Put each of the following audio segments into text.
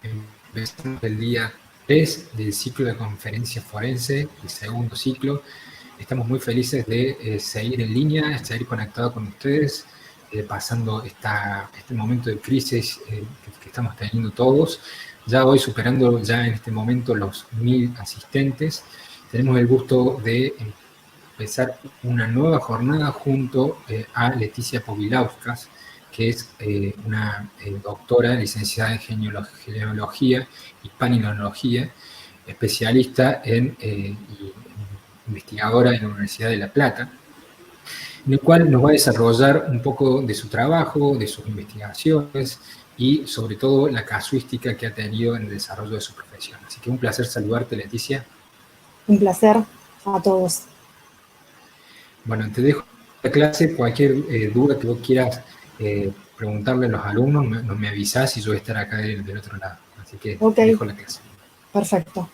Empezamos el día 3 del ciclo de conferencias forense, el segundo ciclo. Estamos muy felices de seguir en línea, seguir conectados con ustedes, pasando este momento de crisis que estamos teniendo todos. Ya hoy superando ya en este momento los 1000 asistentes. Tenemos el gusto de empezar una nueva jornada junto a Leticia Povilauskas, que es una doctora licenciada en genealogía y palynología, especialista y investigadora en la Universidad de La Plata, en el cual nos va a desarrollar un poco de su trabajo, de sus investigaciones y sobre todo la casuística que ha tenido en el desarrollo de su profesión. Así que un placer saludarte, Leticia. Un placer a todos. Bueno, te dejo la clase. Cualquier duda que vos quieras preguntarle a los alumnos, me avisás y yo voy a estar acá del otro lado. Así que te dejo la clase. Perfecto.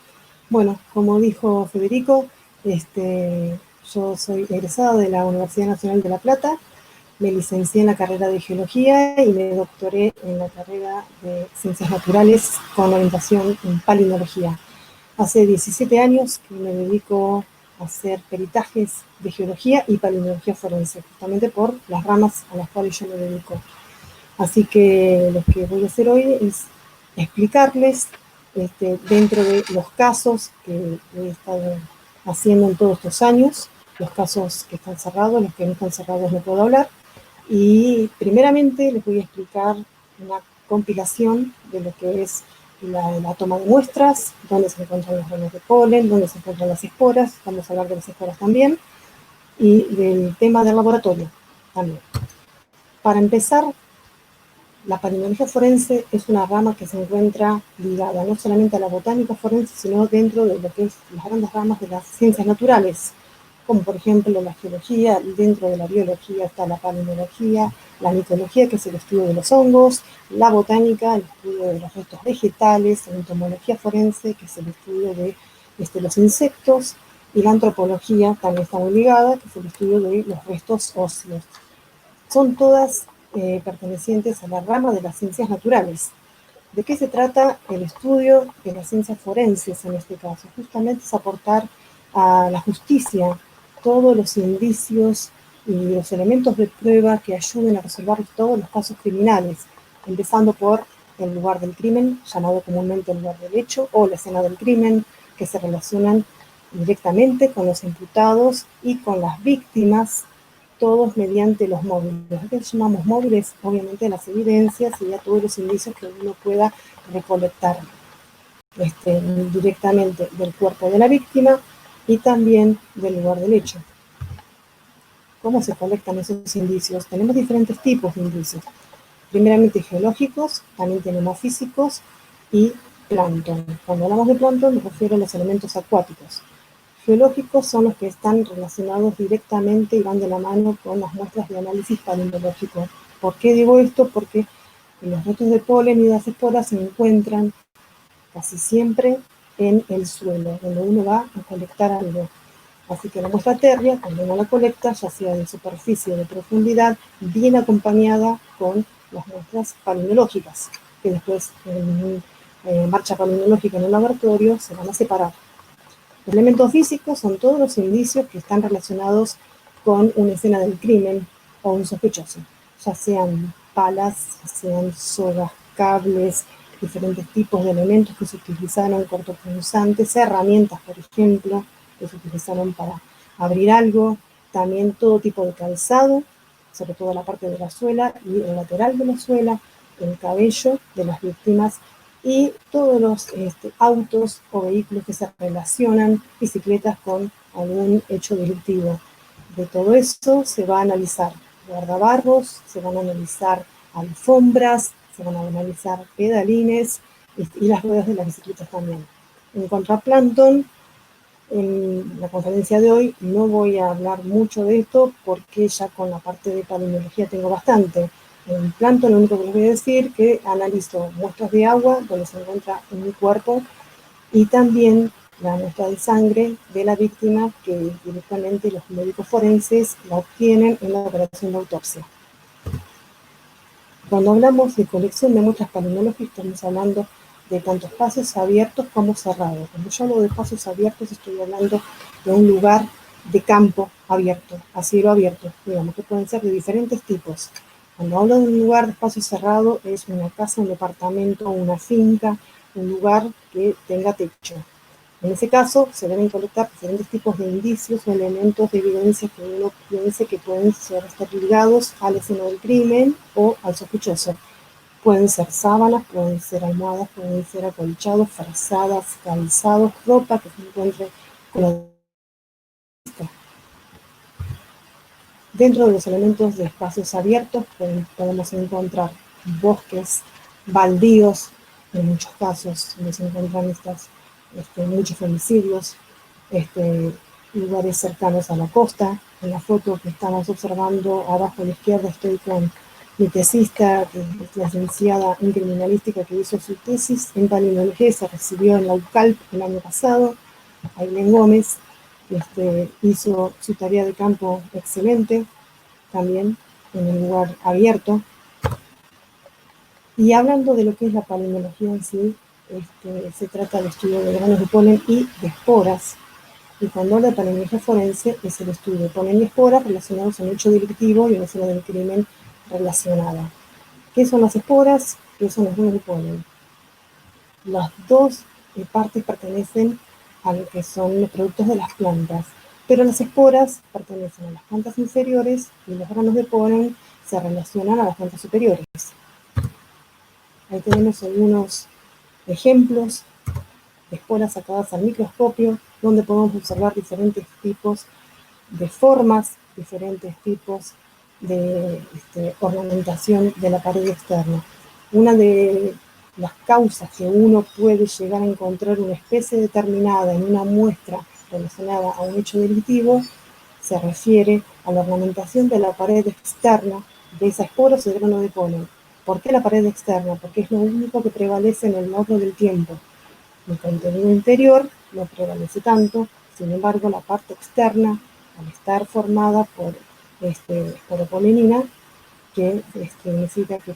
Bueno, como dijo Federico, yo soy egresada de la Universidad Nacional de La Plata, me licencié en la carrera de Geología y me doctoré en la carrera de Ciencias Naturales con orientación en Palynología. Hace 17 años que me dedico a hacer peritajes de Geología y Palynología forense, justamente por las ramas a las cuales yo me dedico. Así que lo que voy a hacer hoy es explicarles dentro de los casos que he estado haciendo en todos estos años, los casos que están cerrados, los que no están cerrados no puedo hablar, y primeramente les voy a explicar una compilación de lo que es la toma de muestras, dónde se encuentran los granos de polen, dónde se encuentran las esporas, vamos a hablar de las esporas también, y del tema del laboratorio también. Para empezar, la palynología forense es una rama que se encuentra ligada no solamente a la botánica forense, sino dentro de lo que es las grandes ramas de las ciencias naturales, como por ejemplo la geología, dentro de la biología está la palynología, la mitología, que es el estudio de los hongos, la botánica, el estudio de los restos vegetales, la entomología forense, que es el estudio de los insectos, y la antropología también está muy ligada, que es el estudio de los restos óseos. Son todas pertenecientes a la rama de las ciencias naturales. ¿De qué se trata el estudio de las ciencias forenses en este caso? Justamente es aportar a la justicia todos los indicios y los elementos de prueba que ayuden a resolver todos los casos criminales, empezando por el lugar del crimen, llamado comúnmente el lugar del hecho, o la escena del crimen, que se relacionan directamente con los imputados y con las víctimas, todos mediante los móviles. Lo que llamamos móviles, obviamente, las evidencias y ya todos los indicios que uno pueda recolectar directamente del cuerpo de la víctima y también del lugar del hecho. ¿Cómo se colectan esos indicios? Tenemos diferentes tipos de indicios. Primeramente geológicos, también tenemos físicos y plancton. Cuando hablamos de plancton me refiero a los elementos acuáticos. Geológicos son los que están relacionados directamente y van de la mano con las muestras de análisis palynologíco. ¿Por qué digo esto? Porque los restos de polen y de las esporas se encuentran casi siempre en el suelo, donde uno va a colectar algo. Así que la muestra térrea, cuando uno la colecta, ya sea de superficie o de profundidad, viene acompañada con las muestras palynologicas, que después en marcha palynologíca en el laboratorio se van a separar. Los elementos físicos son todos los indicios que están relacionados con una escena del crimen o un sospechoso, ya sean palas, ya sean sogas, cables, diferentes tipos de elementos que se utilizaron, cortopunzantes, herramientas, por ejemplo, que se utilizaron para abrir algo, también todo tipo de calzado, sobre todo la parte de la suela y el lateral de la suela, el cabello de las víctimas, y todos los autos o vehículos que se relacionan, bicicletas, con algún hecho delictivo. De todo eso se va a analizar guardabarros, se van a analizar alfombras, se van a analizar pedalines y las ruedas de las bicicletas también. En cuanto a plancton, en la conferencia de hoy no voy a hablar mucho de esto porque ya con la parte de palynología tengo bastante. En plancton lo único que les voy a decir que analizo muestras de agua donde se encuentra en mi cuerpo y también la muestra de sangre de la víctima que directamente los médicos forenses la obtienen en la operación de autopsia. Cuando hablamos de colección de muestras palynologicas estamos hablando de tanto espacios abiertos como cerrados. Cuando yo hablo de espacios abiertos, estoy hablando de un lugar de campo abierto, a cielo abierto, digamos, que pueden ser de diferentes tipos. Cuando hablo de un lugar de espacio cerrado, es una casa, un departamento, una finca, un lugar que tenga techo. En ese caso, se deben colectar diferentes tipos de indicios o elementos de evidencia que uno piense que pueden estar ligados a la escena del crimen o al sospechoso. Pueden ser sábanas, pueden ser almohadas, pueden ser acolchados, frazadas, calzados, ropa que se encuentre con la vista. Dentro de los elementos de espacios abiertos podemos encontrar bosques, baldíos, en muchos casos donde se encuentran muchos femicidios, lugares cercanos a la costa. En la foto que estamos observando abajo a la izquierda estoy con mi tesista, que es la licenciada en criminalística que hizo su tesis en palinología y se recibió en la UCALP el año pasado. Ailén Gómez hizo su tarea de campo excelente, también en un lugar abierto. Y hablando de lo que es la palinología en sí, se trata del estudio de granos de polen y de esporas. Y cuando habla de palinología forense, es el estudio de polen y esporas relacionados a un hecho delictivo y una escena del crimen relacionada. ¿Qué son las esporas? ¿Qué son los granos de polen? Las dos partes pertenecen a lo que son los productos de las plantas, pero las esporas pertenecen a las plantas inferiores y los granos de polen se relacionan a las plantas superiores. Ahí tenemos algunos ejemplos de esporas sacadas al microscopio, donde podemos observar diferentes tipos de formas, diferentes tipos de ornamentación de la pared externa. Una de las causas que uno puede llegar a encontrar una especie determinada en una muestra relacionada a un hecho delictivo se refiere a la ornamentación de la pared externa de esa espora o de grano de polen. ¿Por qué la pared externa? Porque es lo único que prevalece en el largo del tiempo. El contenido interior no prevalece tanto, sin embargo la parte externa, al estar formada por polenina, que significa que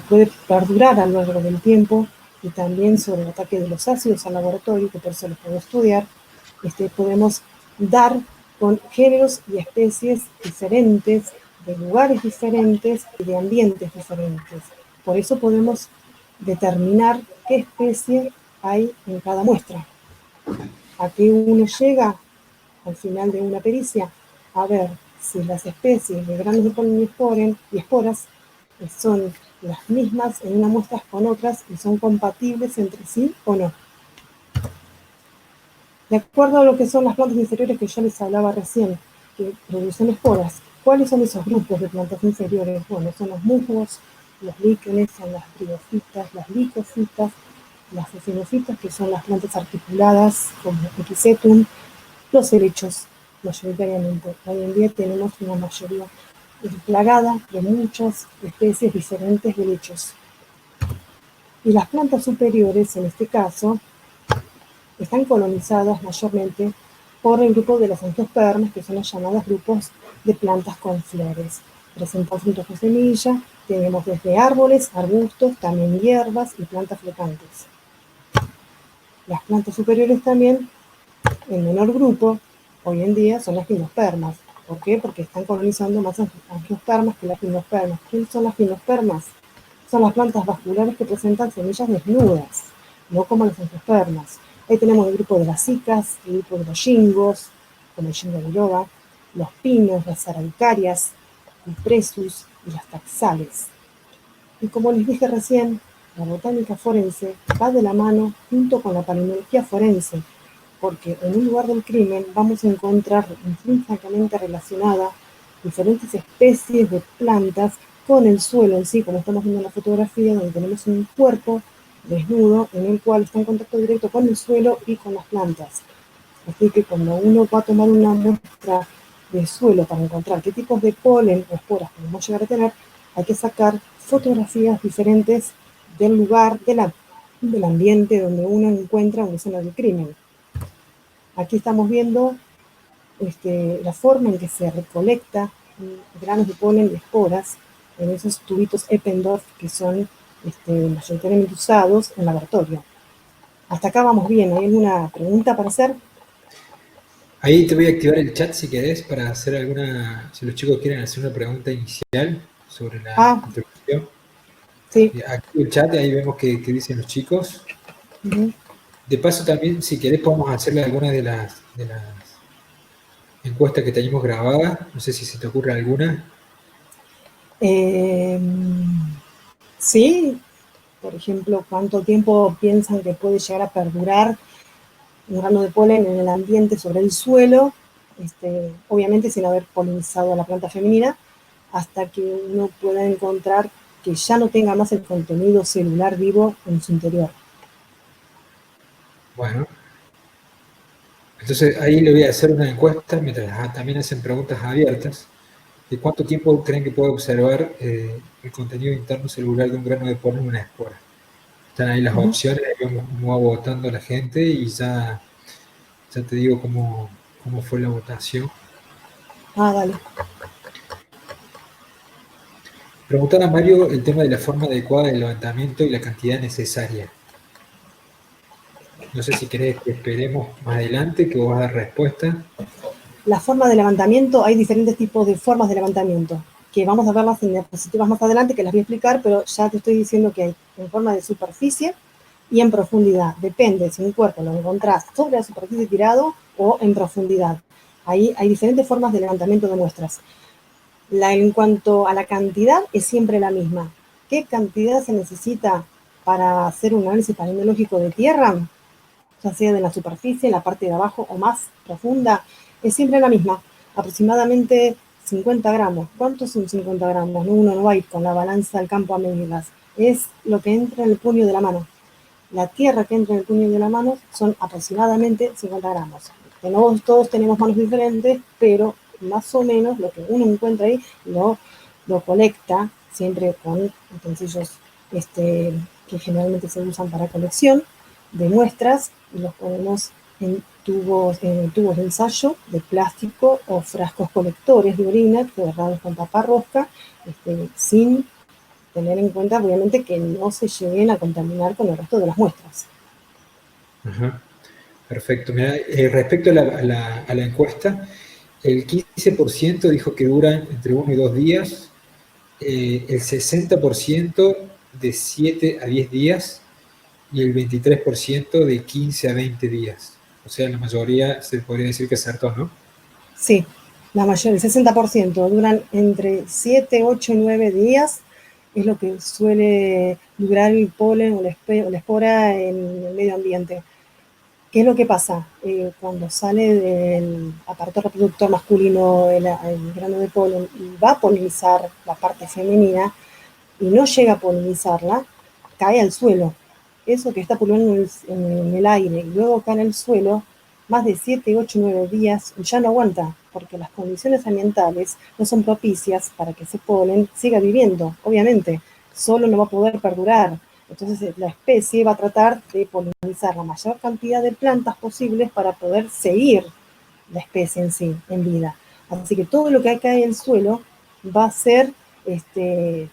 puede perdurar a lo largo del tiempo, y también sobre el ataque de los ácidos al laboratorio, que por eso los puedo estudiar, podemos dar con géneros y especies diferentes, de lugares diferentes y de ambientes diferentes. Por eso podemos determinar qué especie hay en cada muestra. ¿A qué uno llega al final de una pericia? A ver si las especies de granos de polen y esporas son las mismas en una muestra con otras y son compatibles entre sí o no. De acuerdo a lo que son las plantas inferiores que yo les hablaba recién, que producen esporas, ¿cuáles son esos grupos de plantas inferiores? Bueno, son los musgos, los líquenes, son las briofitas, las licofitas, las eosinofitas, que son las plantas articuladas como Equisetum, los helechos, mayoritariamente. Hoy en día tenemos una mayoría plagada de muchas especies diferentes de helechos. Y las plantas superiores, en este caso, están colonizadas mayormente por el grupo de las angiospermas, que son los llamados grupos de plantas con flores. Presentan frutos con semilla, tenemos desde árboles, arbustos, también hierbas y plantas flotantes. Las plantas superiores también, en menor grupo, hoy en día son las gimnospermas. ¿Por qué? Porque están colonizando más angiospermas que las gimnospermas. ¿Qué son las gimnospermas? Son las plantas vasculares que presentan semillas desnudas, no como las angiospermas. Ahí tenemos el grupo de las cicas, el grupo de los gingos, como el gingo biloba, los pinos, las araucarias, el presus y las taxales. Y como les dije recién, la botánica forense va de la mano junto con la palinología forense, porque en un lugar del crimen vamos a encontrar intrínsecamente relacionada diferentes especies de plantas con el suelo en sí, como estamos viendo en la fotografía, donde tenemos un cuerpo desnudo en el cual está en contacto directo con el suelo y con las plantas. Así que cuando uno va a tomar una muestra de suelo para encontrar qué tipos de polen o esporas podemos llegar a tener, hay que sacar fotografías diferentes del lugar, del ambiente donde uno encuentra una escena del crimen. Aquí estamos viendo la forma en que se recolecta granos de polen y esporas en esos tubitos Eppendorf, que son mayoritariamente usados en laboratorio. Hasta acá vamos bien. ¿Hay alguna pregunta para hacer? Ahí te voy a activar el chat si querés para hacer alguna, si los chicos quieren hacer una pregunta inicial sobre la Ah, introducción. sí. Activo el chat, ahí vemos qué dicen los chicos. Uh-huh. De paso también, si querés, podemos hacerle alguna de las encuestas que tenemos grabadas. No sé si se te ocurre alguna. Sí, por ejemplo, ¿cuánto tiempo piensan que puede llegar a perdurar un grano de polen en el ambiente sobre el suelo? Obviamente sin haber polinizado a la planta femenina, hasta que uno pueda encontrar que ya no tenga más el contenido celular vivo en su interior. Bueno, entonces ahí le voy a hacer una encuesta mientras también hacen preguntas abiertas. ¿De cuánto tiempo creen que puede observar el contenido interno celular de un grano de polen en una espora? Están ahí las Uh-huh. opciones, ahí vemos cómo va votando la gente y ya te digo cómo fue la votación. Ah, dale. Preguntar a Mario el tema de la forma adecuada del levantamiento y la cantidad necesaria. No sé si querés que esperemos más adelante, que vos vas a dar respuesta. La forma de levantamiento, hay diferentes tipos de formas de levantamiento, que vamos a verlas en diapositivas más adelante, que las voy a explicar, pero ya te estoy diciendo que hay en forma de superficie y en profundidad. Depende si un cuerpo lo encontrás sobre la superficie tirado o en profundidad. Ahí hay diferentes formas de levantamiento de muestras. En cuanto a la cantidad, es siempre la misma. ¿Qué cantidad se necesita para hacer un análisis palinológico de tierra? Ya sea de la superficie, en la parte de abajo o más profunda, es siempre la misma, aproximadamente 50 gramos. ¿Cuántos son 50 gramos? No, uno no va a ir con la balanza del campo a medirlas. Es lo que entra en el puño de la mano. La tierra que entra en el puño de la mano son aproximadamente 50 gramos. Todos tenemos manos diferentes, pero más o menos lo que uno encuentra ahí lo colecta siempre con utensilios que generalmente se usan para colección de muestras y los ponemos en tubos de ensayo de plástico o frascos colectores de orina cerrados con tapa rosca, sin tener en cuenta obviamente que no se lleguen a contaminar con el resto de las muestras. Ajá. Perfecto. Mira, respecto a la encuesta, el 15% dijo que duran entre 1 y 2 días, el 60% de 7 a 10 días y el 23% de 15 a 20 días. O sea, la mayoría se podría decir que acertó, ¿no? Sí, la mayoría, el 60%, duran entre 7, 8 y 9 días, es lo que suele durar el polen o la espora en el medio ambiente. ¿Qué es lo que pasa? Cuando sale del aparato reproductor masculino el grano de polen y va a polinizar la parte femenina y no llega a polinizarla, cae al suelo. Eso que está pululando en el aire y luego cae en el suelo, más de 7, 8, 9 días ya no aguanta, porque las condiciones ambientales no son propicias para que ese polen siga viviendo. Obviamente, solo no va a poder perdurar. Entonces la especie va a tratar de polinizar la mayor cantidad de plantas posibles para poder seguir la especie en sí, en vida. Así que todo lo que cae en el suelo va a ser,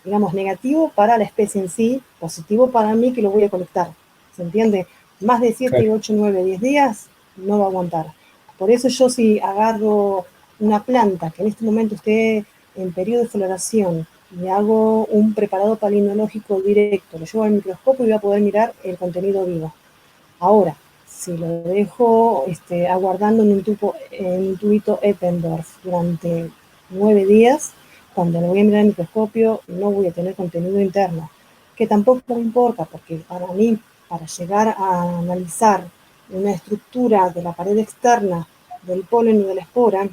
digamos, negativo para la especie en sí, positivo para mí que lo voy a colectar. ¿Se entiende? Más de 7, Claro. 8, 9, 10 días no va a aguantar. Por eso yo si agarro una planta que en este momento esté en periodo de floración y hago un preparado palinológico directo, lo llevo al microscopio y voy a poder mirar el contenido vivo. Ahora, si lo dejo aguardando en un tubito Eppendorf durante 9 días, cuando lo voy a mirar en el microscopio no voy a tener contenido interno, que tampoco me importa, porque para mí, para llegar a analizar una estructura de la pared externa del polen y de la espora,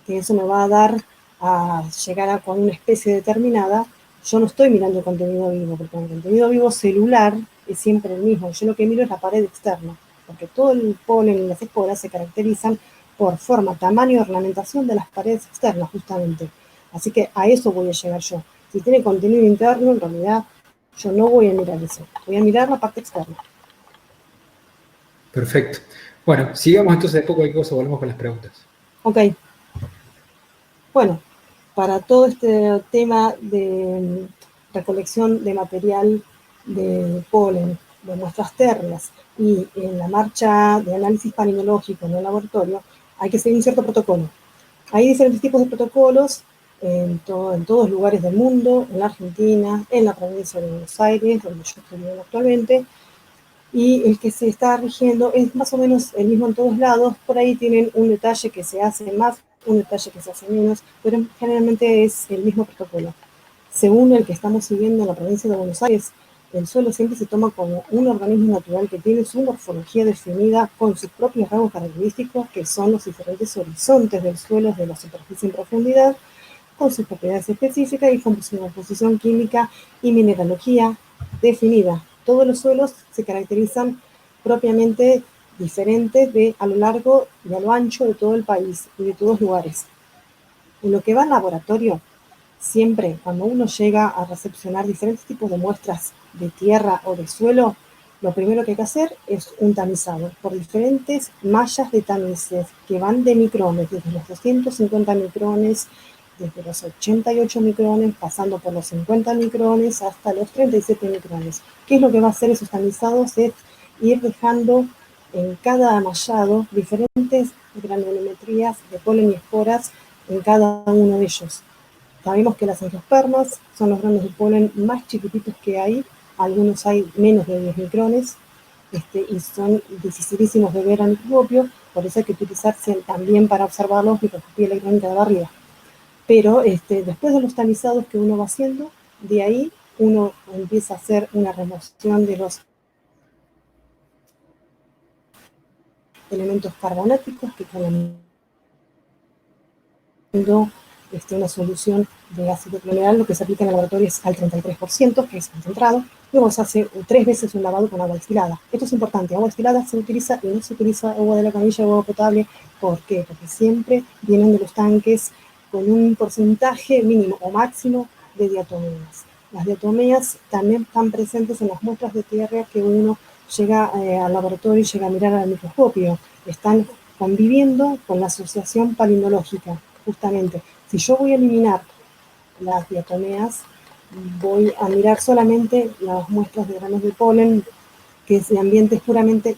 que eso me va a dar a llegar a con una especie determinada, yo no estoy mirando el contenido vivo, porque el contenido vivo celular es siempre el mismo. Yo lo que miro es la pared externa, porque todo el polen y las esporas se caracterizan por forma, tamaño y ornamentación de las paredes externas, justamente. Así que a eso voy a llegar yo. Si tiene contenido interno, en realidad yo no voy a mirar eso, voy a mirar la parte externa. Perfecto. Bueno, sigamos entonces, después cualquier cosa volvemos con las preguntas. Ok. Bueno, para todo este tema de recolección de material de polen, de muestras térreas, y en la marcha de análisis palinológico en el laboratorio, hay que seguir un cierto protocolo. Hay diferentes tipos de protocolos en todos los lugares del mundo, en la Argentina, en la provincia de Buenos Aires, donde yo estoy viviendo actualmente, y el que se está rigiendo es más o menos el mismo en todos lados. Por ahí tienen un detalle que se hace más, un detalle que se hace menos, pero generalmente es el mismo protocolo. Según el que estamos siguiendo en la provincia de Buenos Aires, el suelo siempre se toma como un organismo natural que tiene su morfología definida con sus propios rasgos característicos, que son los diferentes horizontes del suelo de la superficie en profundidad, con sus propiedades específicas y con su composición química y mineralogía definida. Todos los suelos se caracterizan propiamente diferentes a lo largo y a lo ancho de todo el país y de todos los lugares. En lo que va al laboratorio, siempre cuando uno llega a recepcionar diferentes tipos de muestras de tierra o de suelo, lo primero que hay que hacer es un tamizado por diferentes mallas de tamices que van de micrones, desde los 250 micrones, desde los 88 micrones, pasando por los 50 micrones hasta los 37 micrones. ¿Qué es lo que va a hacer esos tamizados? Es ir dejando en cada mallado diferentes granulometrías de polen y esporas en cada uno de ellos. Sabemos que las angiospermas son los granos de polen más chiquititos que hay, algunos hay menos de 10 micrones, y son dificilísimos de ver a microscopio, por eso hay que utilizarse también para observarlos microscopía electrónica de barriga. Pero después de los tamizados que uno va haciendo, de ahí uno empieza a hacer una remoción de los elementos carbonáticos que con una solución de ácido clorhidrato, lo que se aplica en el laboratorio es al 33%, que es concentrado. Luego se hace 3 veces un lavado con agua destilada. Esto es importante, agua destilada se utiliza y no se utiliza agua de la canilla o agua potable. ¿Por qué? Porque siempre vienen de los tanques con un porcentaje mínimo o máximo de diatomeas. Las diatomeas también están presentes en las muestras de tierra que uno llega al laboratorio y llega a mirar al microscopio. Están conviviendo con la asociación palinológica. Justamente, si yo voy a eliminar las diatomeas, voy a mirar solamente las muestras de granos de polen que es de ambientes puramente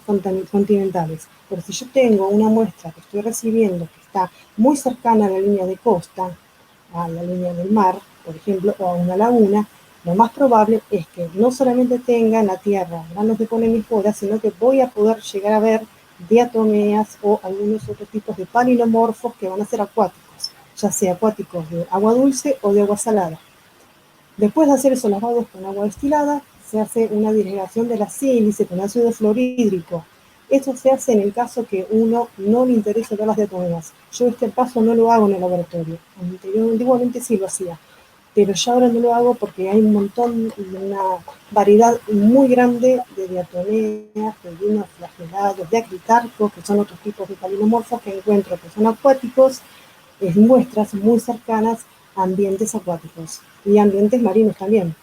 continentales. Pero si yo tengo una muestra que estoy recibiendo que está muy cercana a la línea de costa, a la línea del mar, por ejemplo, o a una laguna, lo más probable es que no solamente tenga en la tierra granos de polen y esporas, sino que voy a poder llegar a ver diatomeas o algunos otros tipos de palinomorfos que van a ser acuáticos, ya sea acuáticos de agua dulce o de agua salada. Después de hacer esos lavados con agua destilada, se hace una disgregación de la sílice con ácido fluorhídrico. Esto se hace en el caso que uno no le interese ver las diatomeas. Yo este paso no lo hago en el laboratorio. Antiguamente sí lo hacía, pero ya ahora no lo hago porque hay un montón, una variedad muy grande de diatomeas, de vinos flagelados, de acritarcos, que son otros tipos de palinomorfos que encuentro que son acuáticos, muestras muy cercanas a ambientes acuáticos y ambientes marinos también.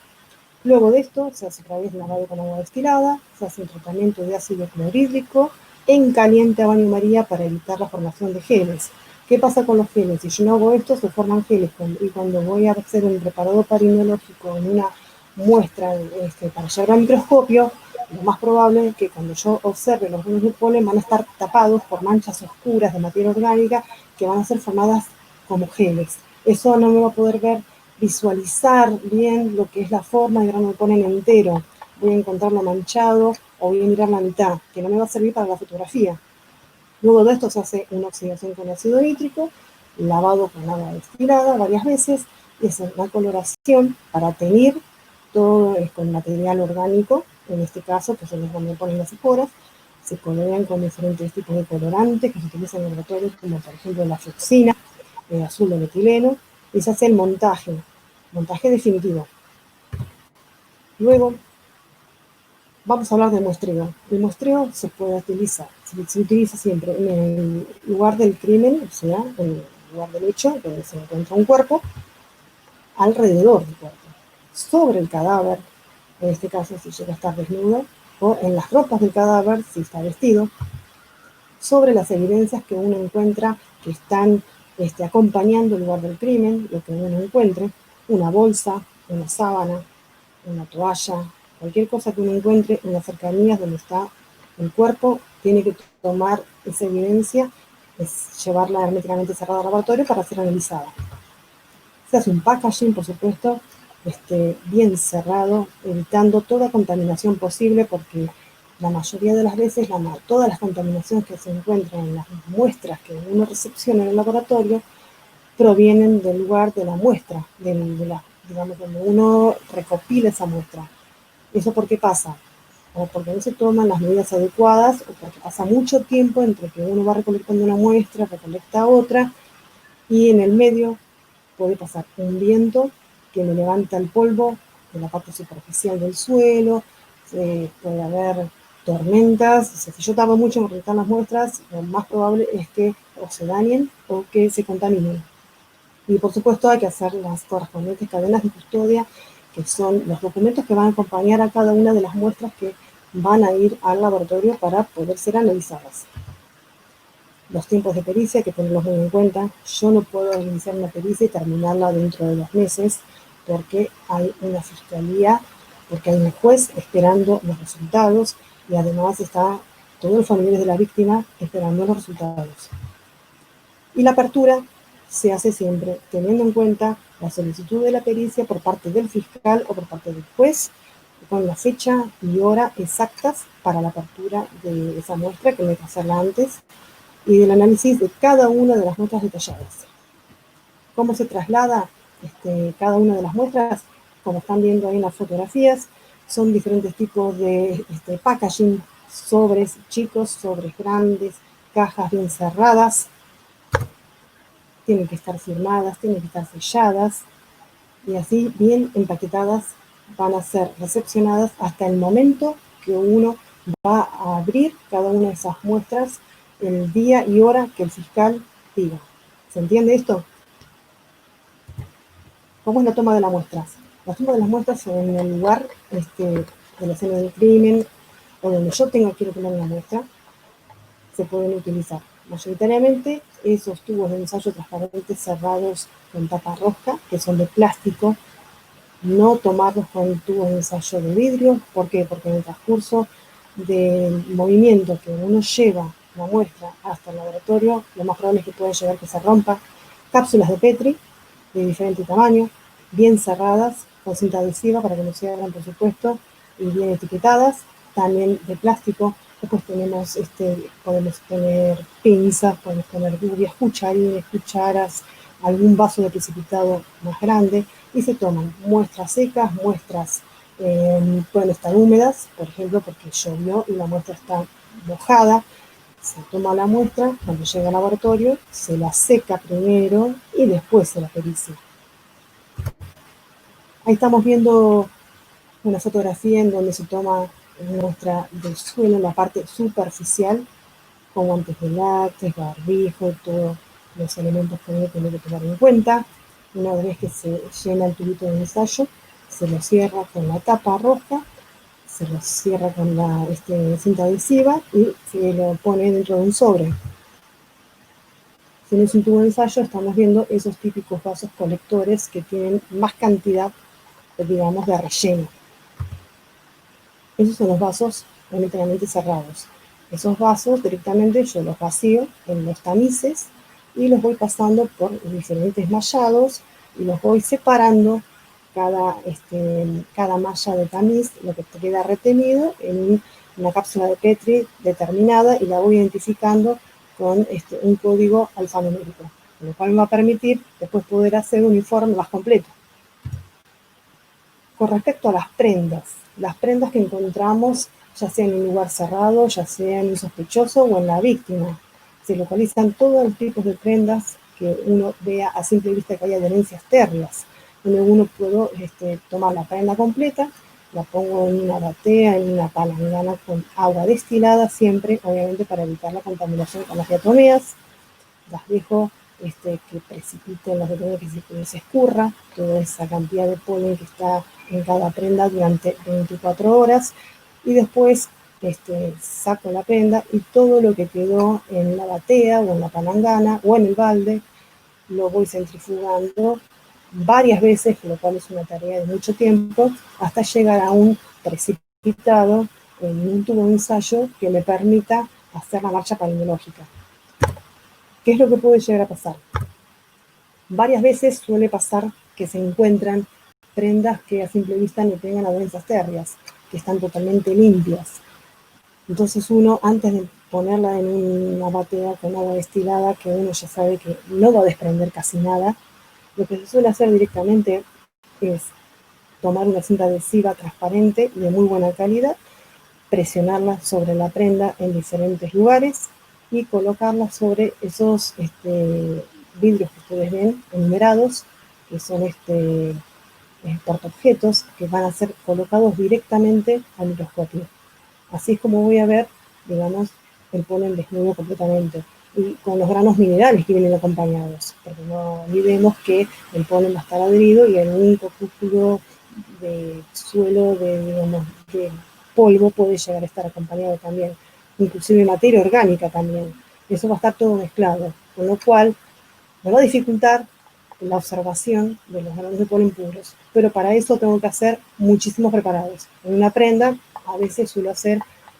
Luego de esto se hace otra vez lavado con agua destilada, se hace un tratamiento de ácido clorhídrico en caliente a baño María para evitar la formación de geles. ¿Qué pasa con los geles? Si yo no hago esto, se forman geles, y cuando voy a hacer un preparado palinológico en una muestra para llevar al microscopio, lo más probable es que cuando yo observe los granos de polen van a estar tapados por manchas oscuras de materia orgánica que van a ser formadas como geles. Eso no me va a poder visualizar bien lo que es la forma de grano de polen entero. Voy a encontrarlo manchado o voy a mirar la mitad, que no me va a servir para la fotografía. Luego de esto se hace una oxidación con ácido nítrico, lavado con agua destilada varias veces, y es una coloración para teñir todo con material orgánico, en este caso, que son los granos de polen y las esporas. Se colorean con diferentes tipos de colorantes que se utilizan en laboratorios, como por ejemplo la fluoxina, azul de metileno, y se hace el montaje definitivo. Luego vamos a hablar de muestreo. El muestreo se puede utilizar, se utiliza siempre en el lugar del crimen, o sea, en el lugar del hecho, donde se encuentra un cuerpo, alrededor del cuerpo, sobre el cadáver, en este caso si llega a estar desnudo, o en las ropas del cadáver si está vestido, sobre las evidencias que uno encuentra que están acompañando el lugar del crimen, lo que uno encuentre, una bolsa, una sábana, una toalla, Cualquier cosa que uno encuentre en las cercanías donde está el cuerpo, tiene que tomar esa evidencia, es llevarla herméticamente cerrada al laboratorio para ser analizada. Se hace un packaging, por supuesto, bien cerrado, evitando toda contaminación posible, porque la mayoría de las veces, todas las contaminaciones que se encuentran en las muestras que uno recepciona en el laboratorio provienen del lugar de la muestra, digamos, donde uno recopila esa muestra. ¿Eso por qué pasa? O porque no se toman las medidas adecuadas, o porque pasa mucho tiempo entre que uno va recolectando una muestra, recolecta otra, y en el medio puede pasar un viento que me levanta el polvo de la parte superficial del suelo, puede haber tormentas. O sea, si yo tardo mucho en recolectar las muestras, lo más probable es que o se dañen o que se contaminen. Y por supuesto hay que hacer las correspondientes cadenas de custodia, que son los documentos que van a acompañar a cada una de las muestras que van a ir al laboratorio para poder ser analizadas. Los tiempos de pericia hay que tenerlos muy en cuenta. Yo no puedo iniciar una pericia y terminarla dentro de 2 meses, porque hay una fiscalía, porque hay un juez esperando los resultados, y además está todos los familiares de la víctima esperando los resultados. Y la apertura se hace siempre teniendo en cuenta la solicitud de la pericia por parte del fiscal o por parte del juez, con la fecha y hora exactas para la apertura de esa muestra, que hay que hacerla antes, y del análisis de cada una de las muestras detalladas. ¿Cómo se traslada cada una de las muestras? Como están viendo ahí en las fotografías, son diferentes tipos de packaging: sobres chicos, sobres grandes, cajas bien cerradas. Tienen que estar firmadas, tienen que estar selladas, y así bien empaquetadas van a ser recepcionadas hasta el momento que uno va a abrir cada una de esas muestras, el día y hora que el fiscal diga. ¿Se entiende esto? ¿Cómo es la toma de las muestras? La toma de las muestras en el lugar de la escena del crimen, o donde yo quiero tomar una muestra, se pueden utilizar. Mayoritariamente esos tubos de ensayo transparentes cerrados con tapa rosca, que son de plástico. No tomarlos con tubos de ensayo de vidrio. ¿Por qué? Porque en el transcurso del movimiento que uno lleva la muestra hasta el laboratorio, lo más probable es que pueda llegar que se rompa. Cápsulas de Petri de diferente tamaño, bien cerradas, con cinta adhesiva para que no se abran, por supuesto, y bien etiquetadas, también de plástico. Después tenemos, podemos tener pinzas, podemos tener gubias, cucharines, cucharas, algún vaso de precipitado más grande, y se toman muestras secas, muestras pueden estar húmedas, por ejemplo, porque llovió y la muestra está mojada. Se toma la muestra, cuando llega al laboratorio, se la seca primero y después se la pericia. Ahí estamos viendo una fotografía en donde se toma muestra del suelo, la parte superficial, con guantes de látex, barbijo, todos los elementos que uno tiene que tomar en cuenta. Una vez que se llena el tubito de ensayo, se lo cierra con la tapa roja, se lo cierra con la cinta adhesiva y se lo pone dentro de un sobre. Si no es un tubo de ensayo, estamos viendo esos típicos vasos colectores que tienen más cantidad, digamos, de relleno. Esos son los vasos herméticamente cerrados. Esos vasos directamente yo los vacío en los tamices y los voy pasando por diferentes mallados y los voy separando cada malla de tamiz, lo que queda retenido en una cápsula de Petri determinada, y la voy identificando con un código alfanumérico, lo cual me va a permitir después poder hacer un informe más completo. Con respecto a las prendas que encontramos, ya sea en un lugar cerrado, ya sea en un sospechoso o en la víctima, se localizan todos los tipos de prendas que uno vea a simple vista que hay adherencias térreas, donde uno puede tomar la prenda completa, la pongo en una batea, en una palangana con agua destilada, siempre, obviamente, para evitar la contaminación con las diatomeas. Las dejo que precipiten las diatomeas, que se escurra toda esa cantidad de polen que está en cada prenda durante 24 horas, y después saco la prenda y todo lo que quedó en la batea o en la palangana o en el balde lo voy centrifugando varias veces, lo cual es una tarea de mucho tiempo, hasta llegar a un precipitado en un tubo de ensayo que me permita hacer la marcha palinológica. ¿Qué es lo que puede llegar a pasar? Varias veces suele pasar que se encuentran prendas que a simple vista no tengan adherencias térreas, que están totalmente limpias. Entonces uno, antes de ponerla en una batea con agua destilada, que uno ya sabe que no va a desprender casi nada, lo que se suele hacer directamente es tomar una cinta adhesiva transparente y de muy buena calidad, presionarla sobre la prenda en diferentes lugares y colocarla sobre esos vidrios que ustedes ven enumerados, que son portaobjetos que van a ser colocados directamente al microscopio. Así es como voy a ver, digamos, el polen desnudo completamente y con los granos minerales que vienen acompañados, porque no olvidemos que el polen va a estar adherido y el único cúpulo de suelo, digamos, de polvo puede llegar a estar acompañado también, inclusive materia orgánica también. Eso va a estar todo mezclado, con lo cual me va a dificultar la observación de los granos de polen puros, pero para eso tengo que hacer muchísimos preparados. En una prenda a veces suelo hacer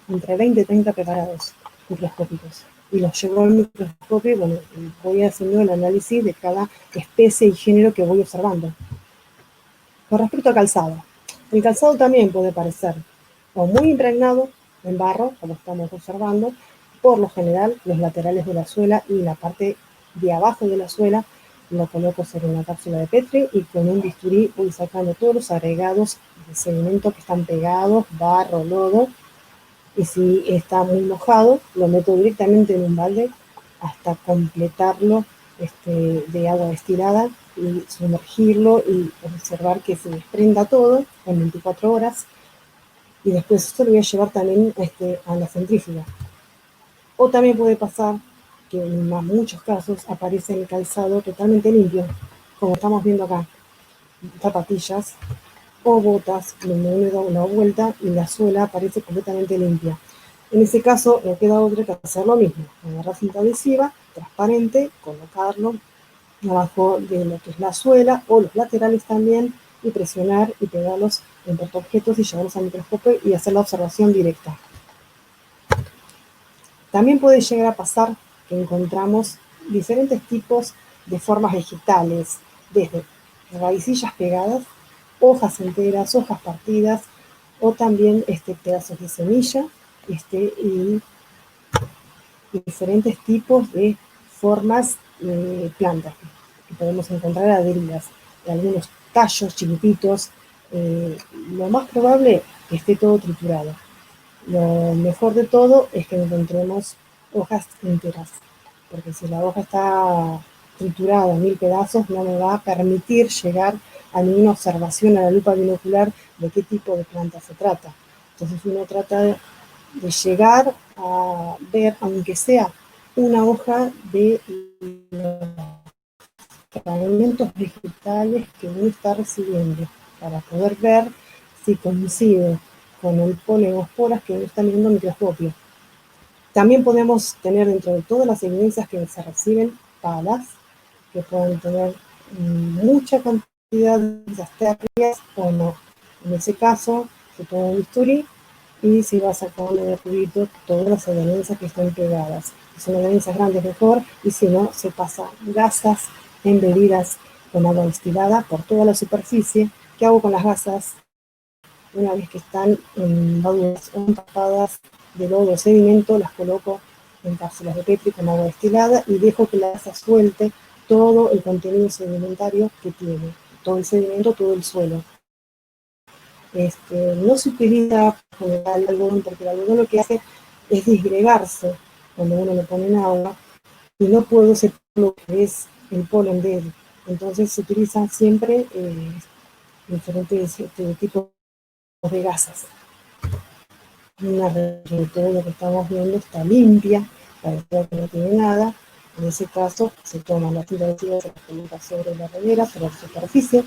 entre 20 y 30 preparados microscópicos y los llevo al microscopio y bueno, voy haciendo el análisis de cada especie y género que voy observando. Con respecto a calzado, el calzado también puede parecer o muy impregnado en barro, como estamos observando. Por lo general, los laterales de la suela y la parte de abajo de la suela lo coloco sobre una cápsula de Petri y con un bisturí voy sacando todos los agregados de sedimento que están pegados, barro, lodo, y si está muy mojado, lo meto directamente en un balde hasta completarlo de agua destilada y sumergirlo y observar que se desprenda todo en 24 horas. Y después esto lo voy a llevar también a la centrífuga. O también puede pasar que en muchos casos aparece el calzado totalmente limpio, como estamos viendo acá, zapatillas o botas donde uno da una vuelta y la suela aparece completamente limpia. En ese caso no queda otra que hacer lo mismo, agarrar cinta adhesiva transparente, colocarlo abajo de lo que es la suela o los laterales también y presionar y pegarlos en portaobjetos y llevarlos al microscopio y hacer la observación directa. También puede llegar a pasar que encontramos diferentes tipos de formas vegetales, desde raicillas pegadas, hojas enteras, hojas partidas, o también pedazos de semilla, y diferentes tipos de formas de plantas que podemos encontrar adheridas, de algunos tallos chiquititos. Lo más probable es que esté todo triturado. Lo mejor de todo es que encontremos hojas enteras, porque si la hoja está triturada en 1000 pedazos no me va a permitir llegar a ninguna observación a la lupa binocular de qué tipo de planta se trata. Entonces uno trata de llegar a ver, aunque sea una hoja de los fragmentos vegetales que uno está recibiendo, para poder ver si coincide con el polen o esporas que uno está mirando en microscopio. También podemos tener dentro de todas las evidencias que se reciben palas, que pueden tener mucha cantidad de bacterias o no. En ese caso, se toma un bisturí y se va sacando de cubito todas las adherencias que están pegadas. Si son adherencias grandes, mejor, y si no, se pasa gasas embebidas con agua destilada por toda la superficie. ¿Qué hago con las gasas? Una vez que están embaduras o empapadas de lodo o sedimento, las coloco en cápsulas de Petri con agua destilada y dejo que la gasa suelte todo el contenido sedimentario que tiene, todo el sedimento, todo el suelo. No se utiliza el algodón porque el algodón lo que hace es disgregarse cuando uno lo pone en agua y no puedo separar lo que es el polen de él. Entonces se utilizan siempre diferentes tipos de gasas. Una de todo lo que estamos viendo está limpia, parece que no tiene nada. En ese caso se toma la cinta adhesiva, se la coloca sobre la redera, sobre la superficie,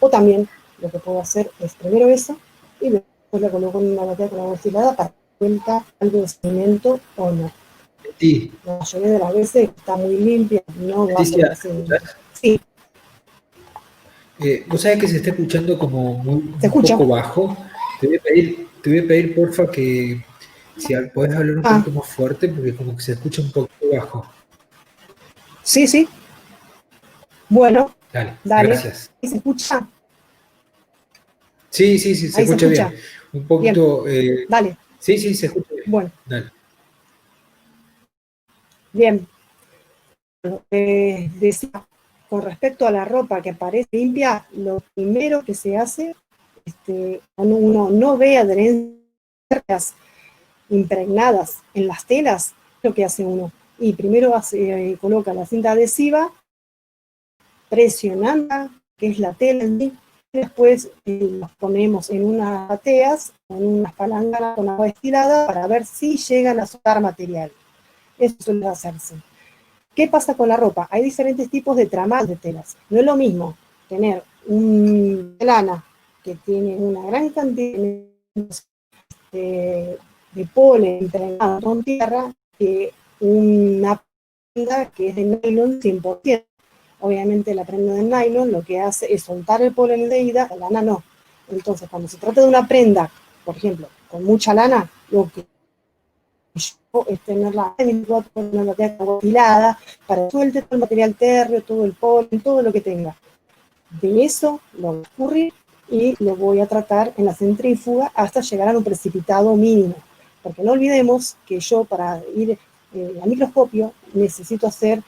o también lo que puedo hacer es primero eso y después la coloco en una batea con agua destilada para que cuenta algo de sedimento o no. Sí. La mayoría de las veces está muy limpia, no va a ser sedimento. Sí. Vos sabés que se está escuchando como un escucha? poco bajo. Te voy a pedir, porfa, que si podés hablar un Ah, poquito más fuerte, porque como que se escucha un poco bajo. sí, sí. Bueno, Dale, dale. gracias. ¿Ahí se escucha? Sí, sí, sí, se Ahí se escucha bien. escucha. Un Bien, poquito. dale. Sí, sí, se escucha bien. Bueno, Dale. bien. Decía, con respecto a la ropa que aparece limpia, lo primero que se hace, cuando uno no ve adherencias impregnadas en las telas, lo que hace uno. Y primero coloca la cinta adhesiva, presionando, que es la tela, y después los ponemos en unas bateas, con unas palanganas con agua destilada, para ver si llegan a soltar material. Eso suele hacerse. ¿Qué pasa con la ropa? Hay diferentes tipos de tramados de telas. No es lo mismo tener un lana que tiene una gran cantidad de polen impregnado con tierra que una prenda que es de nylon 100%. Obviamente la prenda de nylon lo que hace es soltar el polen de ida, la lana no. Entonces, cuando se trata de una prenda, por ejemplo, con mucha lana, lo que es tenerla afilada para que suelte todo el material térreo, todo el polen, todo lo que tenga. De eso lo voy a escurrir y lo voy a tratar en la centrífuga hasta llegar a un precipitado mínimo. Porque no olvidemos que yo para ir al microscopio necesito hacer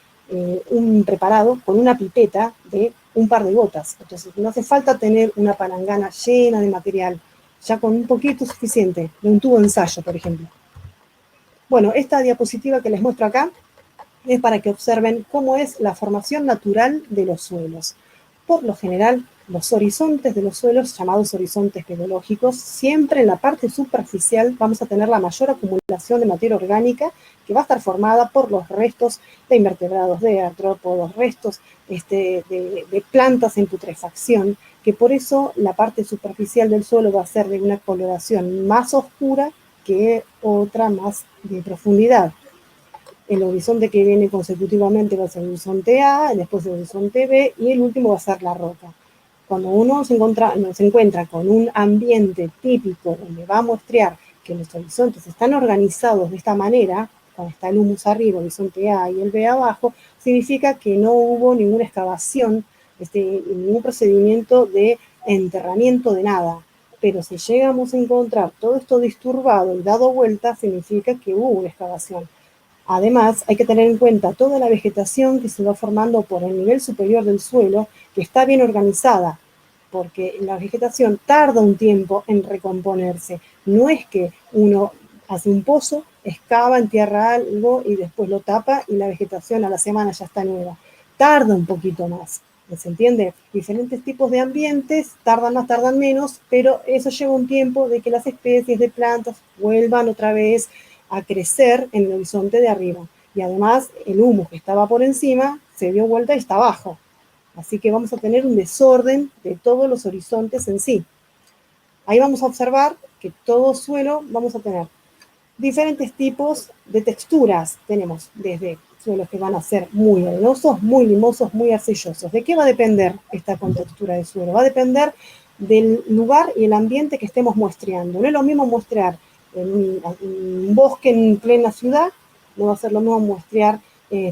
un preparado con una pipeta de un par de gotas. Entonces no hace falta tener una palangana llena de material, ya con un poquito es suficiente, de un tubo de ensayo, por ejemplo. Bueno, esta diapositiva que les muestro acá es para que observen cómo es la formación natural de los suelos. Por lo general, los horizontes de los suelos, llamados horizontes pedológicos, siempre en la parte superficial vamos a tener la mayor acumulación de materia orgánica que va a estar formada por los restos de invertebrados, de artrópodos, restos de plantas en putrefacción, que por eso la parte superficial del suelo va a ser de una coloración más oscura que otra más de profundidad. El horizonte que viene consecutivamente va a ser el horizonte A, después el horizonte B y el último va a ser la roca. Cuando uno se encuentra con un ambiente típico donde va a muestrear que los horizontes están organizados de esta manera, cuando está el humus arriba, el horizonte A y el B abajo, significa que no hubo ninguna excavación, ningún procedimiento de enterramiento de nada. Pero si llegamos a encontrar todo esto disturbado y dado vuelta, significa que hubo una excavación. Además, hay que tener en cuenta toda la vegetación que se va formando por el nivel superior del suelo, que está bien organizada, porque la vegetación tarda un tiempo en recomponerse. No es que uno hace un pozo, excava, entierra algo y después lo tapa y la vegetación a la semana ya está nueva. Tarda un poquito más. ¿Se entiende? Diferentes tipos de ambientes tardan más, tardan menos, pero eso lleva un tiempo de que las especies de plantas vuelvan otra vez a crecer en el horizonte de arriba. Y además el humo que estaba por encima se dio vuelta y está abajo. Así que vamos a tener un desorden de todos los horizontes en sí. Ahí vamos a observar que todo suelo vamos a tener diferentes tipos de texturas. Tenemos desde suelos que van a ser muy arenosos, muy limosos, muy arcillosos. ¿De qué va a depender esta contextura de suelo? Va a depender del lugar y el ambiente que estemos muestreando. No es lo mismo muestrear en un bosque en plena ciudad, no va a ser lo mismo muestrear,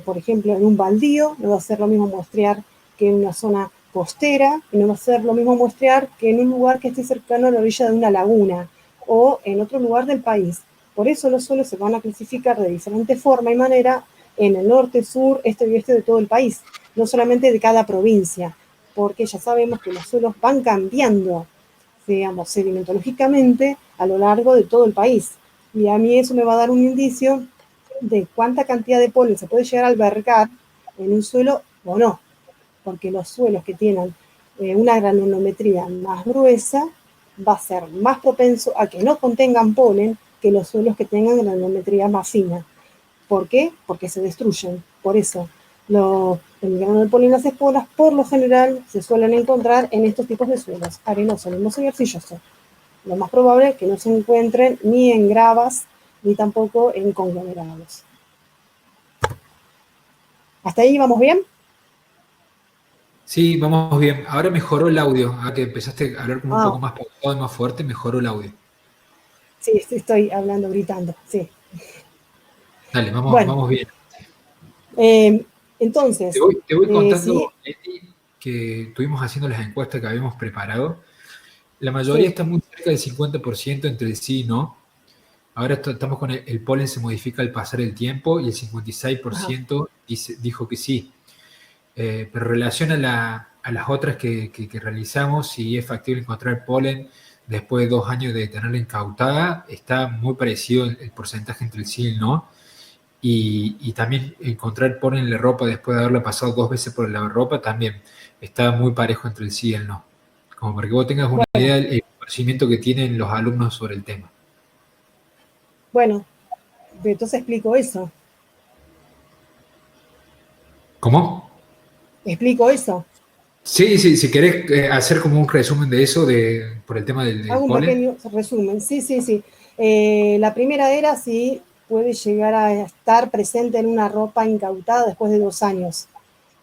por ejemplo, en un baldío, no va a ser lo mismo muestrear que en una zona costera, y no va a ser lo mismo muestrear que en un lugar que esté cercano a la orilla de una laguna o en otro lugar del país. Por eso los suelos se van a clasificar de diferente forma y manera en el norte, sur, este y oeste de todo el país, no solamente de cada provincia, porque ya sabemos que los suelos van cambiando, digamos, sedimentológicamente a lo largo de todo el país. Y a mí eso me va a dar un indicio de cuánta cantidad de polen se puede llegar a albergar en un suelo o no, porque los suelos que tienen una granulometría más gruesa va a ser más propenso a que no contengan polen que los suelos que tengan granulometría más fina. ¿Por qué? Porque se destruyen. Por eso, el grano de polen y las esporas, por lo general, se suelen encontrar en estos tipos de suelos, arenoso, limoso y arcilloso. Lo más probable es que no se encuentren ni en gravas, ni tampoco en conglomerados. ¿Hasta ahí vamos bien? Sí, vamos bien. Ahora mejoró el audio. Ahora que empezaste a hablar como un Ah, poco más pausado y más fuerte, mejoró el audio. sí, sí, estoy hablando, gritando, sí. Dale, vamos, Bueno, vamos bien. eh, Te entonces, voy, te voy sí, contando, Leti, que estuvimos haciendo las encuestas que habíamos preparado. La mayoría sí, está muy cerca del 50% entre el sí y no. Ahora estamos con el polen se modifica al pasar el tiempo y el ajá, 56% dijo que sí. Pero en relación a las otras que realizamos, si es factible encontrar polen después de 2 años de tenerla incautada, está muy parecido el porcentaje entre el sí y el no. Y también encontrar polen en la ropa después de haberla pasado 2 veces por el lavarropa también está muy parejo entre el sí y el no. Como para que vos tengas una bueno, idea del conocimiento que tienen los alumnos sobre el tema. bueno, entonces explico eso, ¿Cómo? explico eso. Sí, sí, si querés hacer como un resumen de eso por el tema del Hago un polen. pequeño resumen. Sí, sí, sí. La primera era si puede llegar a estar presente en una ropa incautada después de 2 años.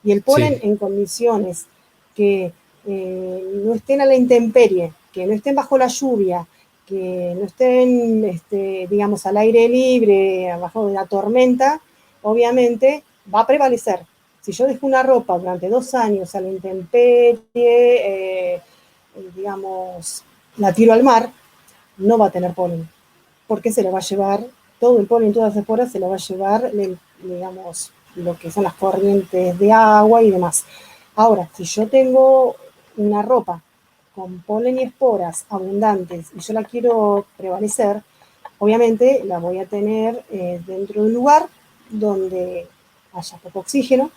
Y el polen Sí, en condiciones que no estén a la intemperie, que no estén bajo la lluvia, que no estén, digamos, al aire libre, abajo de la tormenta, obviamente va a prevalecer. Si yo dejo una ropa durante 2 años a la intemperie, digamos, la tiro al mar, no va a tener polen, porque se lo va a llevar todo el polen, todas las esporas, se lo va a llevar, digamos, lo que son las corrientes de agua y demás. Ahora, si yo tengo una ropa con polen y esporas abundantes y yo la quiero prevalecer, obviamente la voy a tener dentro de un lugar donde haya poco oxígeno,